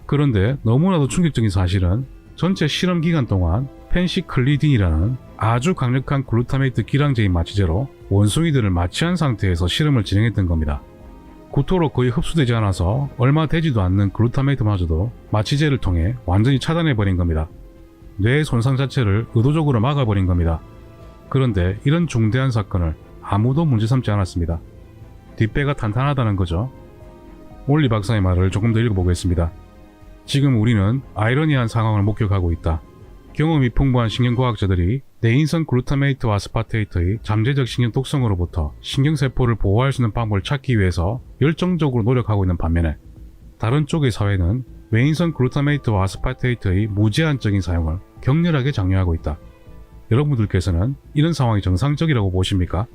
그런데 너무나도 충격적인 사실은 전체 실험 기간 동안 펜시클리딘이라는 아주 강력한 글루타메이트 기량제인 마취제로 원숭이들을 마취한 상태에서 실험을 진행했던 겁니다. 구토로 거의 흡수되지 않아서 얼마 되지도 않는 글루타메이트마저도 마취제를 통해 완전히 차단해버린 겁니다. 뇌 손상 자체를 의도적으로 막아버린 겁니다. 그런데 이런 중대한 사건을 아무도 문제 삼지 않았습니다. 뒷배가 탄탄하다는 거죠. 올리 박사의 말을 조금 더 읽어보겠습니다. 지금 우리는 아이러니한 상황을 목격하고 있다. 경험이 풍부한 신경과학자들이 내인성 글루타메이트와 아스파테이트의 잠재적 신경 독성으로부터 신경세포를 보호할 수 있는 방법을 찾기 위해서 열정적으로 노력하고 있는 반면에, 다른 쪽의 사회는 외인성 글루타메이트와 아스파테이트의 무제한적인 사용을 격렬하게 장려하고 있다. 여러분들께서는 이런 상황이 정상적이라고 보십니까?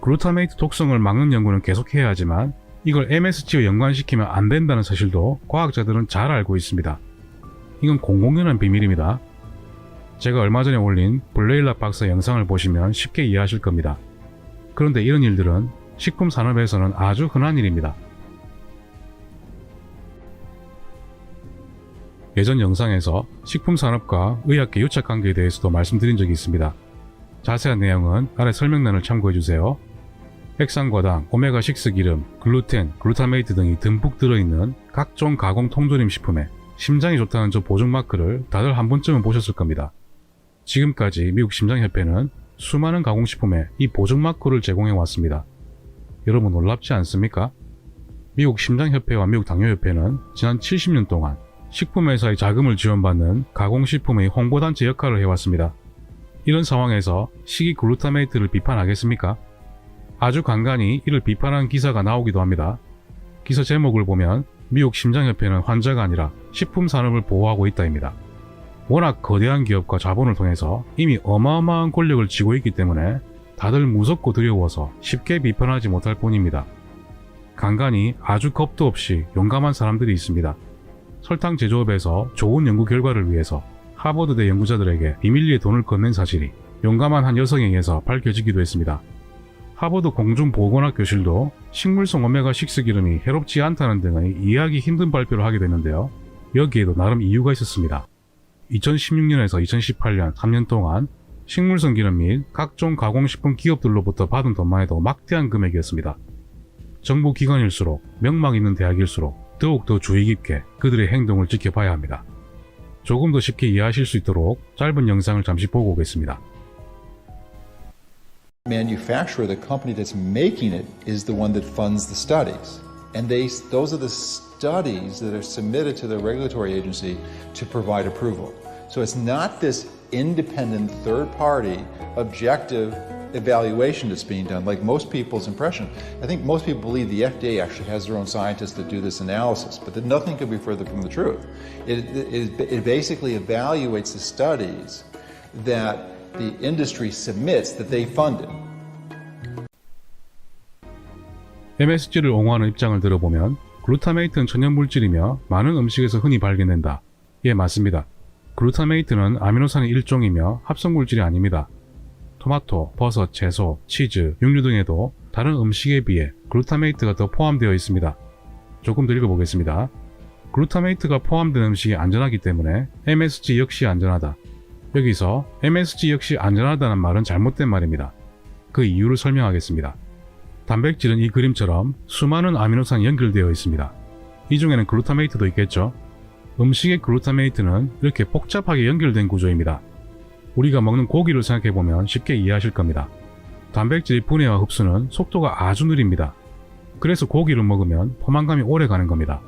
글루타메이트 독성을 막는 연구는 계속해야 하지만 이걸 MSG와 연관시키면 안 된다는 사실도 과학자들은 잘 알고 있습니다. 이건 공공연한 비밀입니다. 제가 얼마 전에 올린 블레일락 박사 영상을 보시면 쉽게 이해하실 겁니다. 그런데 이런 일들은 식품 산업에서는 아주 흔한 일입니다. 예전 영상에서 식품 산업과 의학계 유착 관계에 대해서도 말씀드린 적이 있습니다. 자세한 내용은 아래 설명란을 참고해주세요. 핵산과당, 오메가6 기름, 글루텐, 글루타메이트 등이 듬뿍 들어있는 각종 가공 통조림 식품에 심장이 좋다는 저 보증 마크를 다들 한 번쯤은 보셨을 겁니다. 지금까지 미국 심장협회는 수많은 가공식품에 이 보증 마크를 제공해 왔습니다. 여러분 놀랍지 않습니까? 미국 심장협회와 미국 당뇨협회는 지난 70년 동안 식품회사의 자금을 지원받는 가공식품의 홍보단체 역할을 해왔습니다. 이런 상황에서 식이 글루타메이트를 비판하겠습니까? 아주 간간히 이를 비판하는 기사가 나오기도 합니다. 기사 제목을 보면 미국 심장협회는 환자가 아니라 식품 산업을 보호하고 있다입니다. 워낙 거대한 기업과 자본을 통해서 이미 어마어마한 권력을 쥐고 있기 때문에 다들 무섭고 두려워서 쉽게 비판하지 못할 뿐입니다. 간간히 아주 겁도 없이 용감한 사람들이 있습니다. 설탕 제조업에서 좋은 연구 결과를 위해서 하버드대 연구자들에게 비밀리에 돈을 건넨 사실이 용감한 한 여성에 의해서 밝혀지기도 했습니다. 하버드 공중보건학 교실도 식물성 오메가6 기름이 해롭지 않다는 등의 이해하기 힘든 발표를 하게 됐는데요. 여기에도 나름 이유가 있었습니다. 2016년에서 2018년 3년 동안 식물성 기름 및 각종 가공식품 기업들로부터 받은 돈만 해도 막대한 금액이었습니다. 정부 기관일수록 명망 있는 대학일수록 더욱더 주의 깊게 그들의 행동을 지켜봐야 합니다. 조금 더 쉽게 이해하실 수 있도록 짧은 영상을 잠시 보고 오겠습니다. Manufacturer, the company that's making it, is the one that funds the studies. And those are the studies that are submitted to the regulatory agency to provide approval. So it's not this independent third-party objective evaluation that's being done, like most people's impression. I think most people believe the FDA actually has their own scientists that do this analysis, but nothing could be further from the truth. It basically evaluates the studies that the industry submits that they funded. MSG를 옹호하는 입장을 들어보면 글루타메이트는 천연물질이며 많은 음식에서 흔히 발견된다. 예, 맞습니다. 글루타메이트는 아미노산의 일종이며 합성물질이 아닙니다. 토마토, 버섯, 채소, 치즈, 육류 등에도 다른 음식에 비해 글루타메이트가 더 포함되어 있습니다. 조금 더 읽어보겠습니다. 글루타메이트가 포함된 음식이 안전하기 때문에 MSG 역시 안전하다. 여기서 MSG 역시 안전하다는 말은 잘못된 말입니다. 그 이유를 설명하겠습니다. 단백질은 이 그림처럼 수많은 아미노산이 연결되어 있습니다. 이 중에는 글루타메이트도 있겠죠. 음식의 글루타메이트는 이렇게 복잡하게 연결된 구조입니다. 우리가 먹는 고기를 생각해보면 쉽게 이해하실 겁니다. 단백질 분해와 흡수는 속도가 아주 느립니다. 그래서 고기를 먹으면 포만감이 오래 가는 겁니다.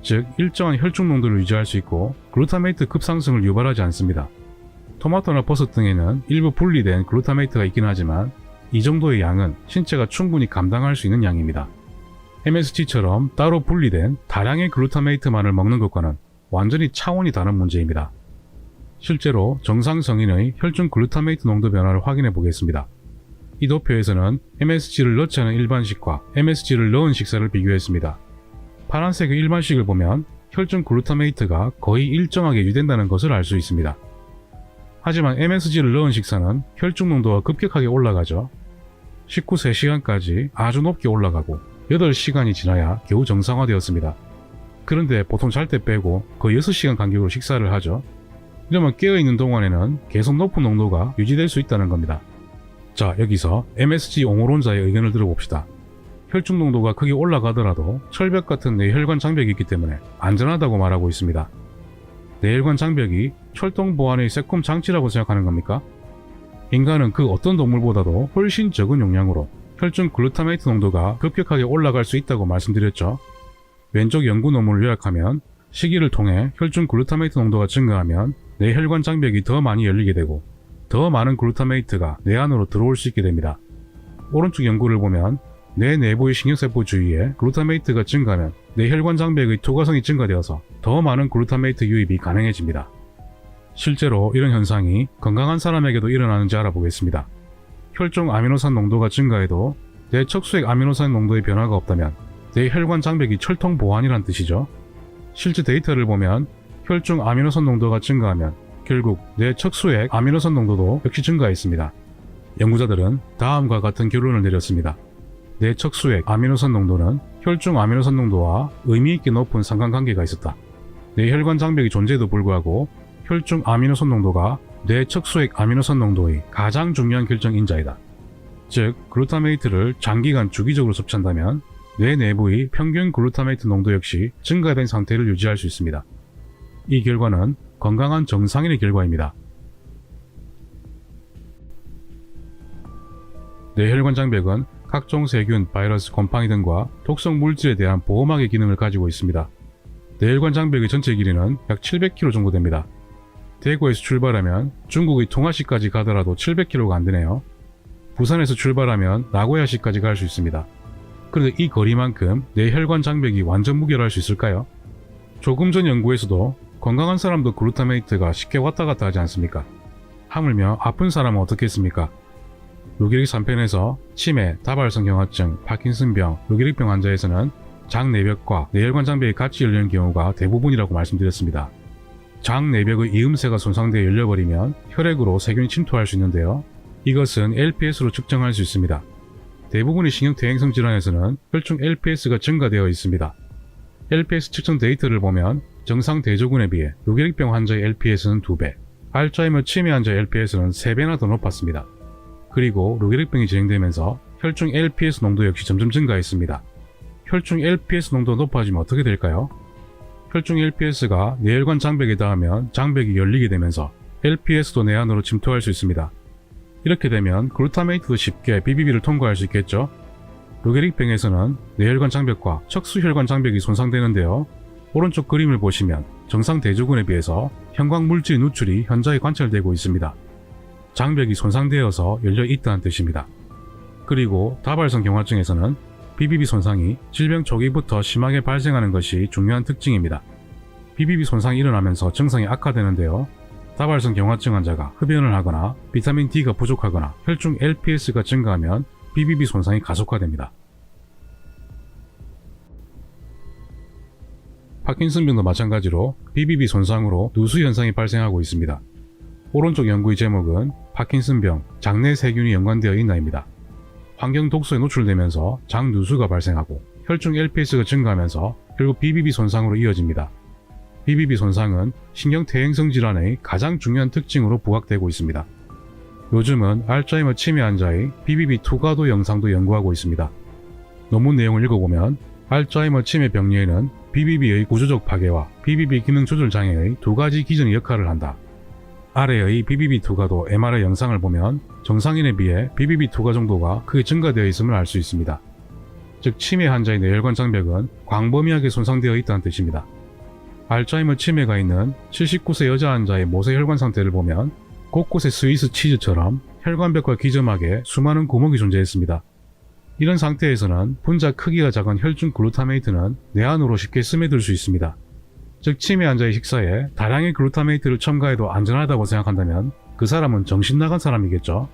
즉 일정한 혈중 농도를 유지할 수 있고 글루타메이트 급상승을 유발하지 않습니다. 토마토나 버섯 등에는 일부 분리된 글루타메이트가 있긴 하지만 이 정도의 양은 신체가 충분히 감당할 수 있는 양입니다. MSG처럼 따로 분리된 다량의 글루타메이트만을 먹는 것과는 완전히 차원이 다른 문제입니다. 실제로 정상 성인의 혈중 글루타메이트 농도 변화를 확인해 보겠습니다. 이 도표에서는 MSG를 넣지 않은 일반식과 MSG를 넣은 식사를 비교했습니다. 파란색의 일반식을 보면 혈중 글루타메이트가 거의 일정하게 유지된다는 것을 알 수 있습니다. 하지만 MSG를 넣은 식사는 혈중 농도가 급격하게 올라가죠. 식후 3시간까지 아주 높게 올라가고 8시간이 지나야 겨우 정상화되었습니다. 그런데 보통 잘 때 빼고 거의 6시간 간격으로 식사를 하죠. 이러면 깨어있는 동안에는 계속 높은 농도가 유지될 수 있다는 겁니다. 자, 여기서 MSG 옹호론자의 의견을 들어봅시다. 혈중 농도가 크게 올라가더라도 철벽 같은 뇌혈관 장벽이 있기 때문에 안전하다고 말하고 있습니다. 뇌혈관 장벽이 철동 보안의 세콤 장치라고 생각하는 겁니까? 인간은 그 어떤 동물보다도 훨씬 적은 용량으로 혈중 글루타메이트 농도가 급격하게 올라갈 수 있다고 말씀드렸죠. 왼쪽 연구 논문을 요약하면 식이를 통해 혈중 글루타메이트 농도가 증가하면 뇌혈관 장벽이 더 많이 열리게 되고 더 많은 글루타메이트가 뇌 안으로 들어올 수 있게 됩니다. 오른쪽 연구를 보면 뇌 내부의 신경세포 주위에 글루타메이트가 증가하면 뇌혈관 장벽의 투과성이 증가되어서 더 많은 글루타메이트 유입이 가능해집니다. 실제로 이런 현상이 건강한 사람에게도 일어나는지 알아보겠습니다. 혈중 아미노산 농도가 증가해도 뇌 척수액 아미노산 농도의 변화가 없다면 뇌혈관 장벽이 철통 보완이란 뜻이죠. 실제 데이터를 보면 혈중 아미노산 농도가 증가하면 결국 뇌 척수액 아미노산 농도도 역시 증가했습니다. 연구자들은 다음과 같은 결론을 내렸습니다. 뇌 척수액 아미노산 농도는 혈중 아미노산 농도와 의미있게 높은 상관관계가 있었다. 뇌 혈관 장벽이 존재에도 불구하고 혈중 아미노산 농도가 뇌 척수액 아미노산 농도의 가장 중요한 결정 인자이다. 즉, 글루타메이트를 장기간 주기적으로 섭취한다면 뇌 내부의 평균 글루타메이트 농도 역시 증가된 상태를 유지할 수 있습니다. 이 결과는 건강한 정상인의 결과입니다. 뇌혈관 장벽은 각종 세균, 바이러스, 곰팡이 등과 독성 물질에 대한 보호막의 기능을 가지고 있습니다. 뇌혈관 장벽의 전체 길이는 약 700km 정도 됩니다. 대구에서 출발하면 중국의 통화시까지 가더라도 700km가 안 되네요. 부산에서 출발하면 나고야시까지 갈 수 있습니다. 그런데 이 거리만큼 뇌혈관 장벽이 완전 무결할 수 있을까요? 조금 전 연구에서도 건강한 사람도 글루타메이트가 쉽게 왔다 갔다 하지 않습니까? 하물며 아픈 사람은 어떻게 했습니까? 루게릭 3편에서 치매, 다발성 경화증, 파킨슨병, 루게릭병 환자에서는 장 내벽과 뇌혈관 장벽이 같이 열리는 경우가 대부분이라고 말씀드렸습니다. 장 내벽의 이음새가 손상되어 열려버리면 혈액으로 세균이 침투할 수 있는데요. 이것은 LPS로 측정할 수 있습니다. 대부분의 신경대행성 질환에서는 혈중 LPS가 증가되어 있습니다. LPS 측정 데이터를 보면 정상 대조군에 비해 루게릭병 환자의 LPS는 2배, 알츠하이머 치매 환자의 LPS는 3배나 더 높았습니다. 그리고 루게릭병이 진행되면서 혈중 LPS 농도 역시 점점 증가했습니다. 혈중 LPS 농도가 높아지면 어떻게 될까요? 혈중 LPS가 뇌혈관 장벽에 닿으면 장벽이 열리게 되면서 LPS도 뇌 안으로 침투할 수 있습니다. 이렇게 되면 글루타메이트도 쉽게 BBB를 통과할 수 있겠죠? 루게릭병에서는 뇌혈관 장벽과 척수혈관 장벽이 손상되는데요. 오른쪽 그림을 보시면 정상 대조군에 비해서 형광 물질 누출이 현저히 관찰되고 있습니다. 장벽이 손상되어서 열려 있다는 뜻입니다. 그리고 다발성 경화증에서는 BBB 손상이 질병 초기부터 심하게 발생하는 것이 중요한 특징입니다. BBB 손상이 일어나면서 증상이 악화되는데요. 다발성 경화증 환자가 흡연을 하거나 비타민 D가 부족하거나 혈중 LPS가 증가하면 BBB 손상이 가속화됩니다. 파킨슨병도 마찬가지로 BBB 손상으로 누수 현상이 발생하고 있습니다. 오른쪽 연구의 제목은 파킨슨병, 장내 세균이 연관되어 있나입니다. 환경 독소에 노출되면서 장 누수가 발생하고 혈중 LPS가 증가하면서 결국 BBB 손상으로 이어집니다. BBB 손상은 신경대행성 질환의 가장 중요한 특징으로 부각되고 있습니다. 요즘은 알츠하이머 치매 환자의 BBB 투과도 영상도 연구하고 있습니다. 논문 내용을 읽어보면 알츠하이머 치매 병리에는 BBB의 구조적 파괴와 BBB 기능 조절 장애의 두 가지 기전이 역할을 한다. 아래의 BBB 투과도 MRI 영상을 보면 정상인에 비해 BBB 투과 정도가 크게 증가되어 있음을 알 수 있습니다. 즉 치매 환자의 뇌혈관 장벽은 광범위하게 손상되어 있다는 뜻입니다. 알츠하이머 치매가 있는 79세 여자 환자의 모세 혈관 상태를 보면 곳곳에 스위스 치즈처럼 혈관벽과 기점하게 수많은 구멍이 존재했습니다. 이런 상태에서는 분자 크기가 작은 혈중 글루타메이트는 뇌 안으로 쉽게 스며들 수 있습니다. 즉 치매 환자의 식사에 다량의 글루타메이트를 첨가해도 안전하다고 생각한다면 그 사람은 정신 나간 사람이겠죠.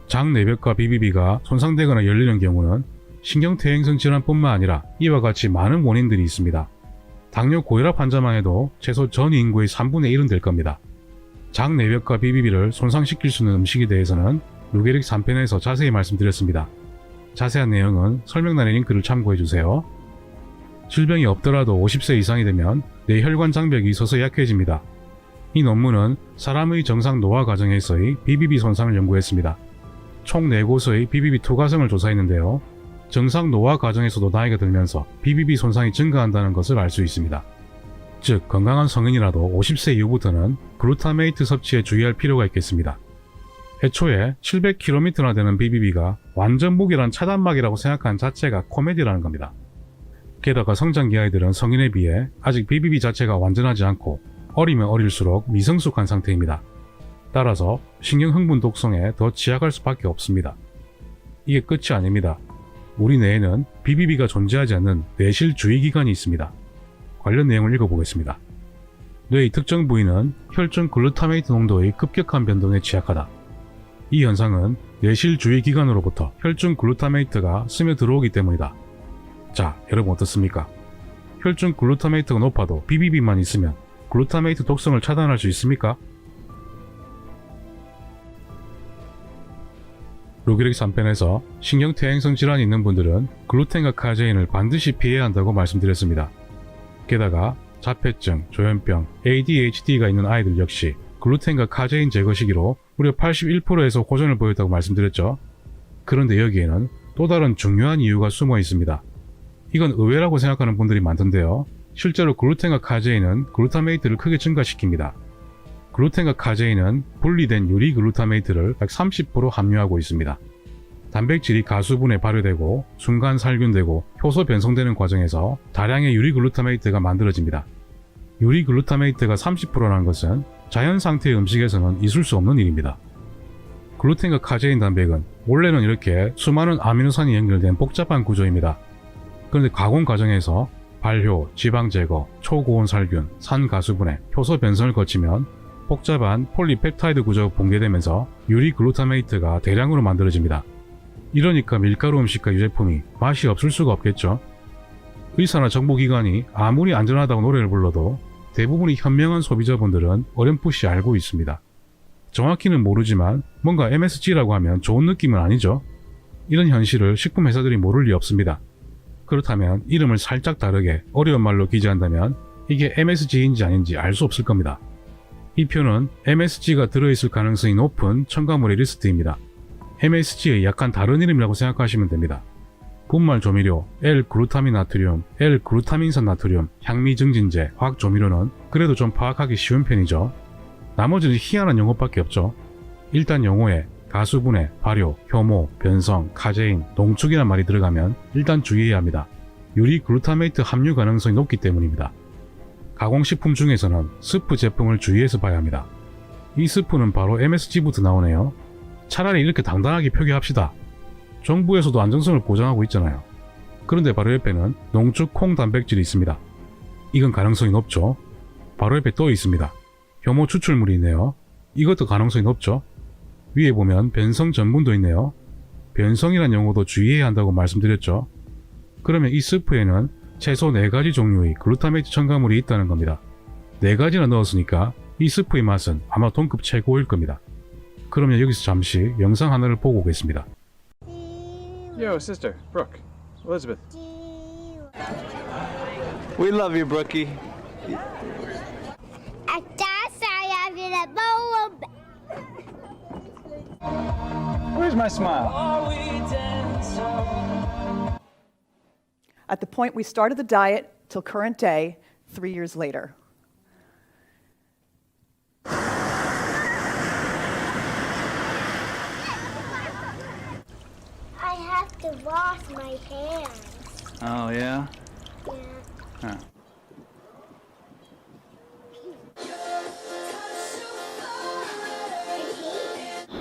장 내벽과 BBB가 손상되거나 열리는 경우는 신경대행성 질환뿐만 아니라 이와 같이 많은 원인들이 있습니다. 당뇨 고혈압 환자만 해도 최소 전 인구의 3분의 1은 될 겁니다. 장 내벽과 BBB를 손상시킬 수 있는 음식에 대해서는 루게릭 3편에서 자세히 말씀드렸습니다. 자세한 내용은 설명란의 링크를 참고해주세요. 질병이 없더라도 50세 이상이 되면 뇌혈관 장벽이 서서히 약해집니다. 이 논문은 사람의 정상 노화 과정에서의 BBB 손상을 연구했습니다. 총 4곳의 BBB 투과성을 조사했는데요. 정상 노화 과정에서도 나이가 들면서 BBB 손상이 증가한다는 것을 알 수 있습니다. 즉 건강한 성인이라도 50세 이후부터는 글루타메이트 섭취에 주의할 필요가 있겠습니다. 애초에 700km나 되는 BBB가 완전 무결한 차단막이라고 생각하는 자체가 코미디라는 겁니다. 게다가 성장기 아이들은 성인에 비해 아직 BBB 자체가 완전하지 않고 어리면 어릴수록 미성숙한 상태입니다. 따라서 신경흥분 독성에 더 취약할 수밖에 없습니다. 이게 끝이 아닙니다. 우리 뇌에는 BBB가 존재하지 않는 뇌실 주의기관이 있습니다. 관련 내용을 읽어보겠습니다. 뇌의 특정 부위는 혈중 글루타메이트 농도의 급격한 변동에 취약하다. 이 현상은 뇌실 주의기관으로부터 혈중 글루타메이트가 스며들어오기 때문이다. 자, 여러분 어떻습니까? 혈중 글루타메이트가 높아도 BBB만 있으면 글루타메이트 독성을 차단할 수 있습니까? 루게릭 3편에서 신경퇴행성 질환이 있는 분들은 글루텐과 카제인을 반드시 피해야 한다고 말씀드렸습니다. 게다가 자폐증, 조현병, ADHD가 있는 아이들 역시 글루텐과 카제인 제거 시기로 무려 81%에서 호전을 보였다고 말씀드렸죠. 그런데 여기에는 또 다른 중요한 이유가 숨어 있습니다. 이건 의외라고 생각하는 분들이 많던데요. 실제로 글루텐과 카제인은 글루타메이트를 크게 증가시킵니다. 글루텐과 카제인은 분리된 유리 글루타메이트를 약 30% 함유하고 있습니다. 단백질이 가수분해 발효되고 순간 살균되고 효소 변성되는 과정에서 다량의 유리 글루타메이트가 만들어집니다. 유리 글루타메이트가 30%라는 것은 자연 상태의 음식에서는 있을 수 없는 일입니다. 글루텐과 카제인 단백은 원래는 이렇게 수많은 아미노산이 연결된 복잡한 구조입니다. 그런데 가공 과정에서 발효, 지방 제거, 초고온 살균, 산 가수분해, 효소 변성을 거치면 복잡한 폴리펩타이드 구조가 붕괴되면서 유리 글루타메이트가 대량으로 만들어집니다. 이러니까 밀가루 음식과 유제품이 맛이 없을 수가 없겠죠. 의사나 정보기관이 아무리 안전하다고 노래를 불러도 대부분의 현명한 소비자분들은 어렴풋이 알고 있습니다. 정확히는 모르지만 뭔가 MSG라고 하면 좋은 느낌은 아니죠. 이런 현실을 식품 회사들이 모를 리 없습니다. 그렇다면 이름을 살짝 다르게 어려운 말로 기재한다면 이게 MSG인지 아닌지 알 수 없을 겁니다. 이 표는 MSG가 들어있을 가능성이 높은 첨가물의 리스트입니다. MSG의 약간 다른 이름이라고 생각하시면 됩니다. 분말 조미료, L-글루타민 나트륨, L-글루타민산 나트륨, 향미 증진제, 화학 조미료는 그래도 좀 파악하기 쉬운 편이죠. 나머지는 희한한 용어밖에 없죠. 일단 용어에 가수분해, 발효, 효모, 변성, 카제인, 농축이란 말이 들어가면 일단 주의해야 합니다. 유리 글루타메이트 함유 가능성이 높기 때문입니다. 가공식품 중에서는 스프 제품을 주의해서 봐야 합니다. 이 스프는 바로 MSG부터 나오네요. 차라리 이렇게 당당하게 표기합시다. 정부에서도 안정성을 보장하고 있잖아요. 그런데 바로 옆에는 농축 콩 단백질이 있습니다. 이건 가능성이 높죠. 바로 옆에 또 있습니다. 효모 추출물이 있네요. 이것도 가능성이 높죠. 위에 보면 변성 전분도 있네요. 변성이란 용어도 주의해야 한다고 말씀드렸죠. 그러면 이 스프에는 최소 4가지 종류의 글루타메이트 첨가물이 있다는 겁니다. 4가지나 넣었으니까 이 스프의 맛은 아마 동급 최고일 겁니다. 그러면 여기서 잠시 영상 하나를 보고 오겠습니다. Yo, sister, Brooke, Elizabeth. We love you, Brookie. At that side, I'm gonna bow Where's my smile? At the point we started the diet till current day, 3 years later. I have to wash my hands. Oh, yeah? Yeah. Huh.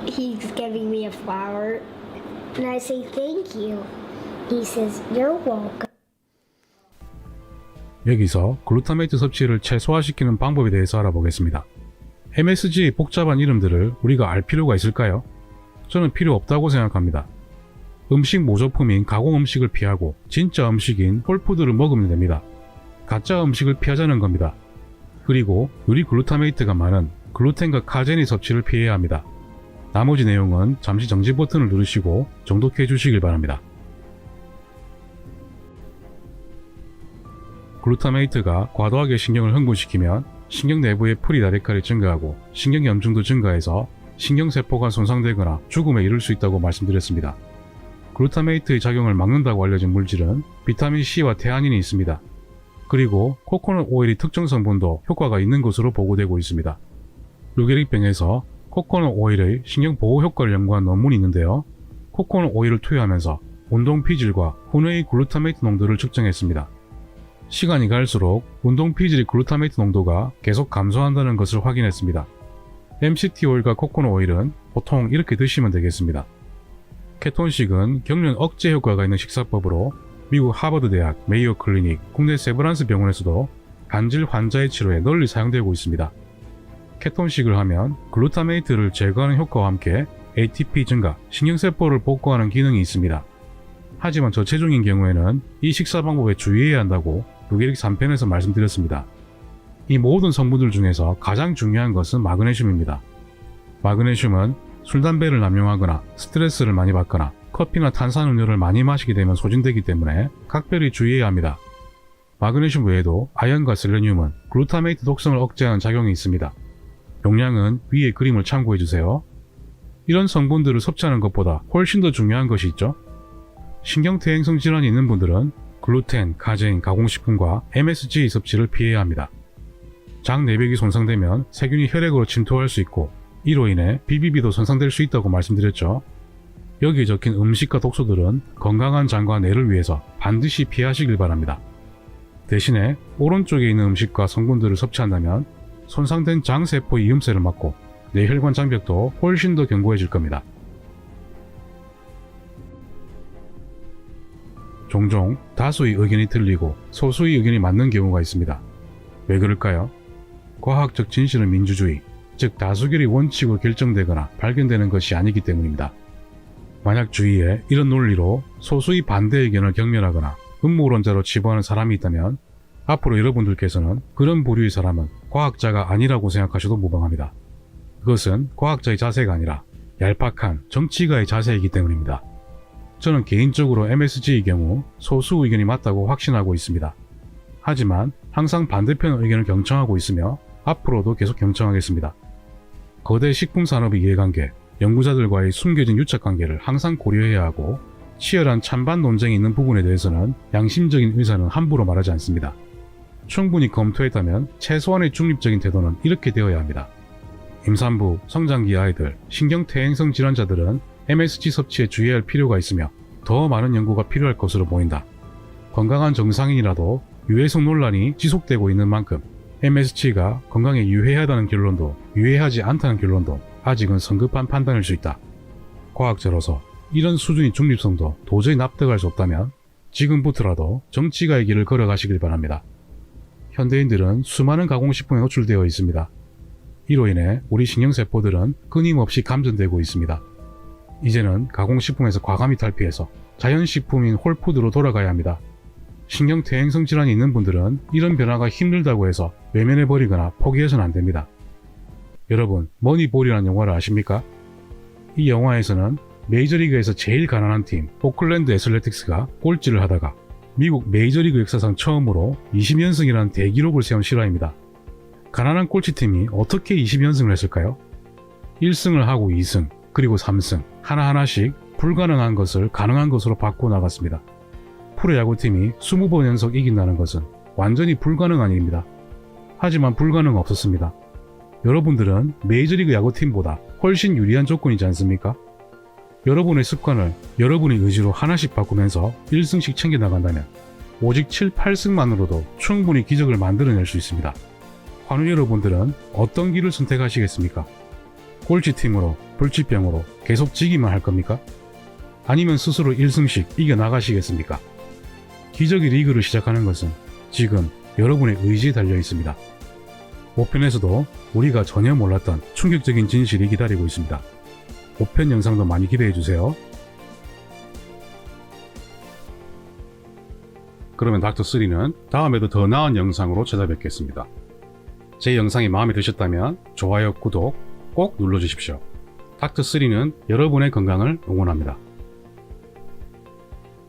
He's giving me a flower, and I say thank you. He says, you're welcome. 여기서 글루타메이트 섭취를 최소화시키는 방법에 대해서 알아보겠습니다. MSG의 복잡한 이름들을 우리가 알 필요가 있을까요? 저는 필요 없다고 생각합니다. 음식 모조품인 가공 음식을 피하고 진짜 음식인 홀푸드를 먹으면 됩니다. 가짜 음식을 피하자는 겁니다. 그리고 유리 글루타메이트가 많은 글루텐과 카제인 섭취를 피해야 합니다. 나머지 내용은 잠시 정지 버튼을 누르시고 정독해 주시길 바랍니다. 글루타메이트가 과도하게 신경을 흥분시키면 신경 내부의 프리라디칼이 증가하고 신경염증도 증가해서 신경세포가 손상되거나 죽음에 이를 수 있다고 말씀드렸습니다. 글루타메이트의 작용을 막는다고 알려진 물질은 비타민C와 태아닌이 있습니다. 그리고 코코넛 오일의 특정 성분도 효과가 있는 것으로 보고되고 있습니다. 루게릭병에서 코코넛 오일의 신경보호 효과를 연구한 논문이 있는데요. 코코넛 오일을 투여하면서 운동 피질과 후뇌의 글루타메이트 농도를 측정했습니다. 시간이 갈수록 운동 피질의 글루타메이트 농도가 계속 감소한다는 것을 확인했습니다. MCT 오일과 코코넛 오일은 보통 이렇게 드시면 되겠습니다. 케톤식은 경련 억제 효과가 있는 식사법으로 미국 하버드 대학, 메이오 클리닉, 국내 세브란스 병원에서도 간질 환자의 치료에 널리 사용되고 있습니다. 케톤식을 하면 글루타메이트를 제거하는 효과와 함께 ATP 증가, 신경세포를 복구하는 기능이 있습니다. 하지만 저체중인 경우에는 이 식사 방법에 주의해야 한다고 루게릭 3편에서 말씀드렸습니다. 이 모든 성분들 중에서 가장 중요한 것은 마그네슘입니다. 마그네슘은 술, 담배를 남용하거나 스트레스를 많이 받거나 커피나 탄산음료를 많이 마시게 되면 소진되기 때문에 각별히 주의해야 합니다. 마그네슘 외에도 아연과 셀레늄은 글루타메이트 독성을 억제하는 작용이 있습니다. 용량은 위의 그림을 참고해주세요. 이런 성분들을 섭취하는 것보다 훨씬 더 중요한 것이 있죠. 신경퇴행성 질환이 있는 분들은 글루텐, 카제인, 가공식품과 MSG 섭취를 피해야 합니다. 장 내벽이 손상되면 세균이 혈액으로 침투할 수 있고 이로 인해 BBB도 손상될 수 있다고 말씀드렸죠. 여기에 적힌 음식과 독소들은 건강한 장과 뇌를 위해서 반드시 피하시길 바랍니다. 대신에 오른쪽에 있는 음식과 성분들을 섭취한다면 손상된 장세포의 이음새를 막고 뇌혈관 장벽도 훨씬 더 견고해질 겁니다. 종종 다수의 의견이 틀리고 소수의 의견이 맞는 경우가 있습니다. 왜 그럴까요? 과학적 진실은 민주주의, 즉 다수결이 원칙으로 결정되거나 발견되는 것이 아니기 때문입니다. 만약 주위에 이런 논리로 소수의 반대 의견을 경멸하거나 음모론자로 치부하는 사람이 있다면 앞으로 여러분들께서는 그런 부류의 사람은 과학자가 아니라고 생각하셔도 무방합니다. 그것은 과학자의 자세가 아니라 얄팍한 정치가의 자세이기 때문입니다. 저는 개인적으로 MSG의 경우 소수 의견이 맞다고 확신하고 있습니다. 하지만 항상 반대편 의견을 경청하고 있으며 앞으로도 계속 경청하겠습니다. 거대 식품산업의 이해관계, 연구자들과의 숨겨진 유착관계를 항상 고려해야 하고 치열한 찬반 논쟁이 있는 부분에 대해서는 양심적인 의사는 함부로 말하지 않습니다. 충분히 검토했다면 최소한의 중립적인 태도는 이렇게 되어야 합니다. 임산부, 성장기 아이들, 신경퇴행성 질환자들은 MSG 섭취에 주의할 필요가 있으며 더 많은 연구가 필요할 것으로 보인다. 건강한 정상인이라도 유해성 논란이 지속되고 있는 만큼 MSG가 건강에 유해하다는 결론도 유해하지 않다는 결론도 아직은 성급한 판단일 수 있다. 과학자로서 이런 수준의 중립성도 도저히 납득할 수 없다면 지금부터라도 정치가의 길을 걸어가시길 바랍니다. 현대인들은 수많은 가공식품에 노출되어 있습니다. 이로 인해 우리 신경세포들은 끊임없이 감전되고 있습니다. 이제는 가공식품에서 과감히 탈피해서 자연식품인 홀푸드로 돌아가야 합니다. 신경퇴행성 질환이 있는 분들은 이런 변화가 힘들다고 해서 외면해버리거나 포기해서는 안됩니다. 여러분, 머니볼이라는 영화를 아십니까? 이 영화에서는 메이저리그에서 제일 가난한 팀 오클랜드 애슬레틱스가 꼴찌를 하다가 미국 메이저리그 역사상 처음으로 20연승이라는 대기록을 세운 실화입니다. 가난한 꼴찌팀이 어떻게 20연승을 했을까요? 1승을 하고 2승, 그리고 3승, 하나하나씩 불가능한 것을 가능한 것으로 바꾸어 나갔습니다. 프로야구팀이 20번 연속 이긴다는 것은 완전히 불가능한 일입니다. 하지만 불가능은 없었습니다. 여러분들은 메이저리그 야구팀보다 훨씬 유리한 조건이지 않습니까? 여러분의 습관을 여러분의 의지로 하나씩 바꾸면서 1승씩 챙겨나간다면 오직 7, 8승만으로도 충분히 기적을 만들어낼 수 있습니다. 환우 여러분들은 어떤 길을 선택하시겠습니까? 꼴찌팀으로, 불치병으로 계속 지기만 할 겁니까? 아니면 스스로 1승씩 이겨나가시겠습니까? 기적의 리그를 시작하는 것은 지금 여러분의 의지에 달려 있습니다. 5편에서도 우리가 전혀 몰랐던 충격적인 진실이 기다리고 있습니다. 5편 영상도 많이 기대해주세요. 그러면 닥터3는 다음에도 더 나은 영상으로 찾아뵙겠습니다. 제 영상이 마음에 드셨다면 좋아요, 구독 꼭 눌러주십시오. 닥터3는 여러분의 건강을 응원합니다.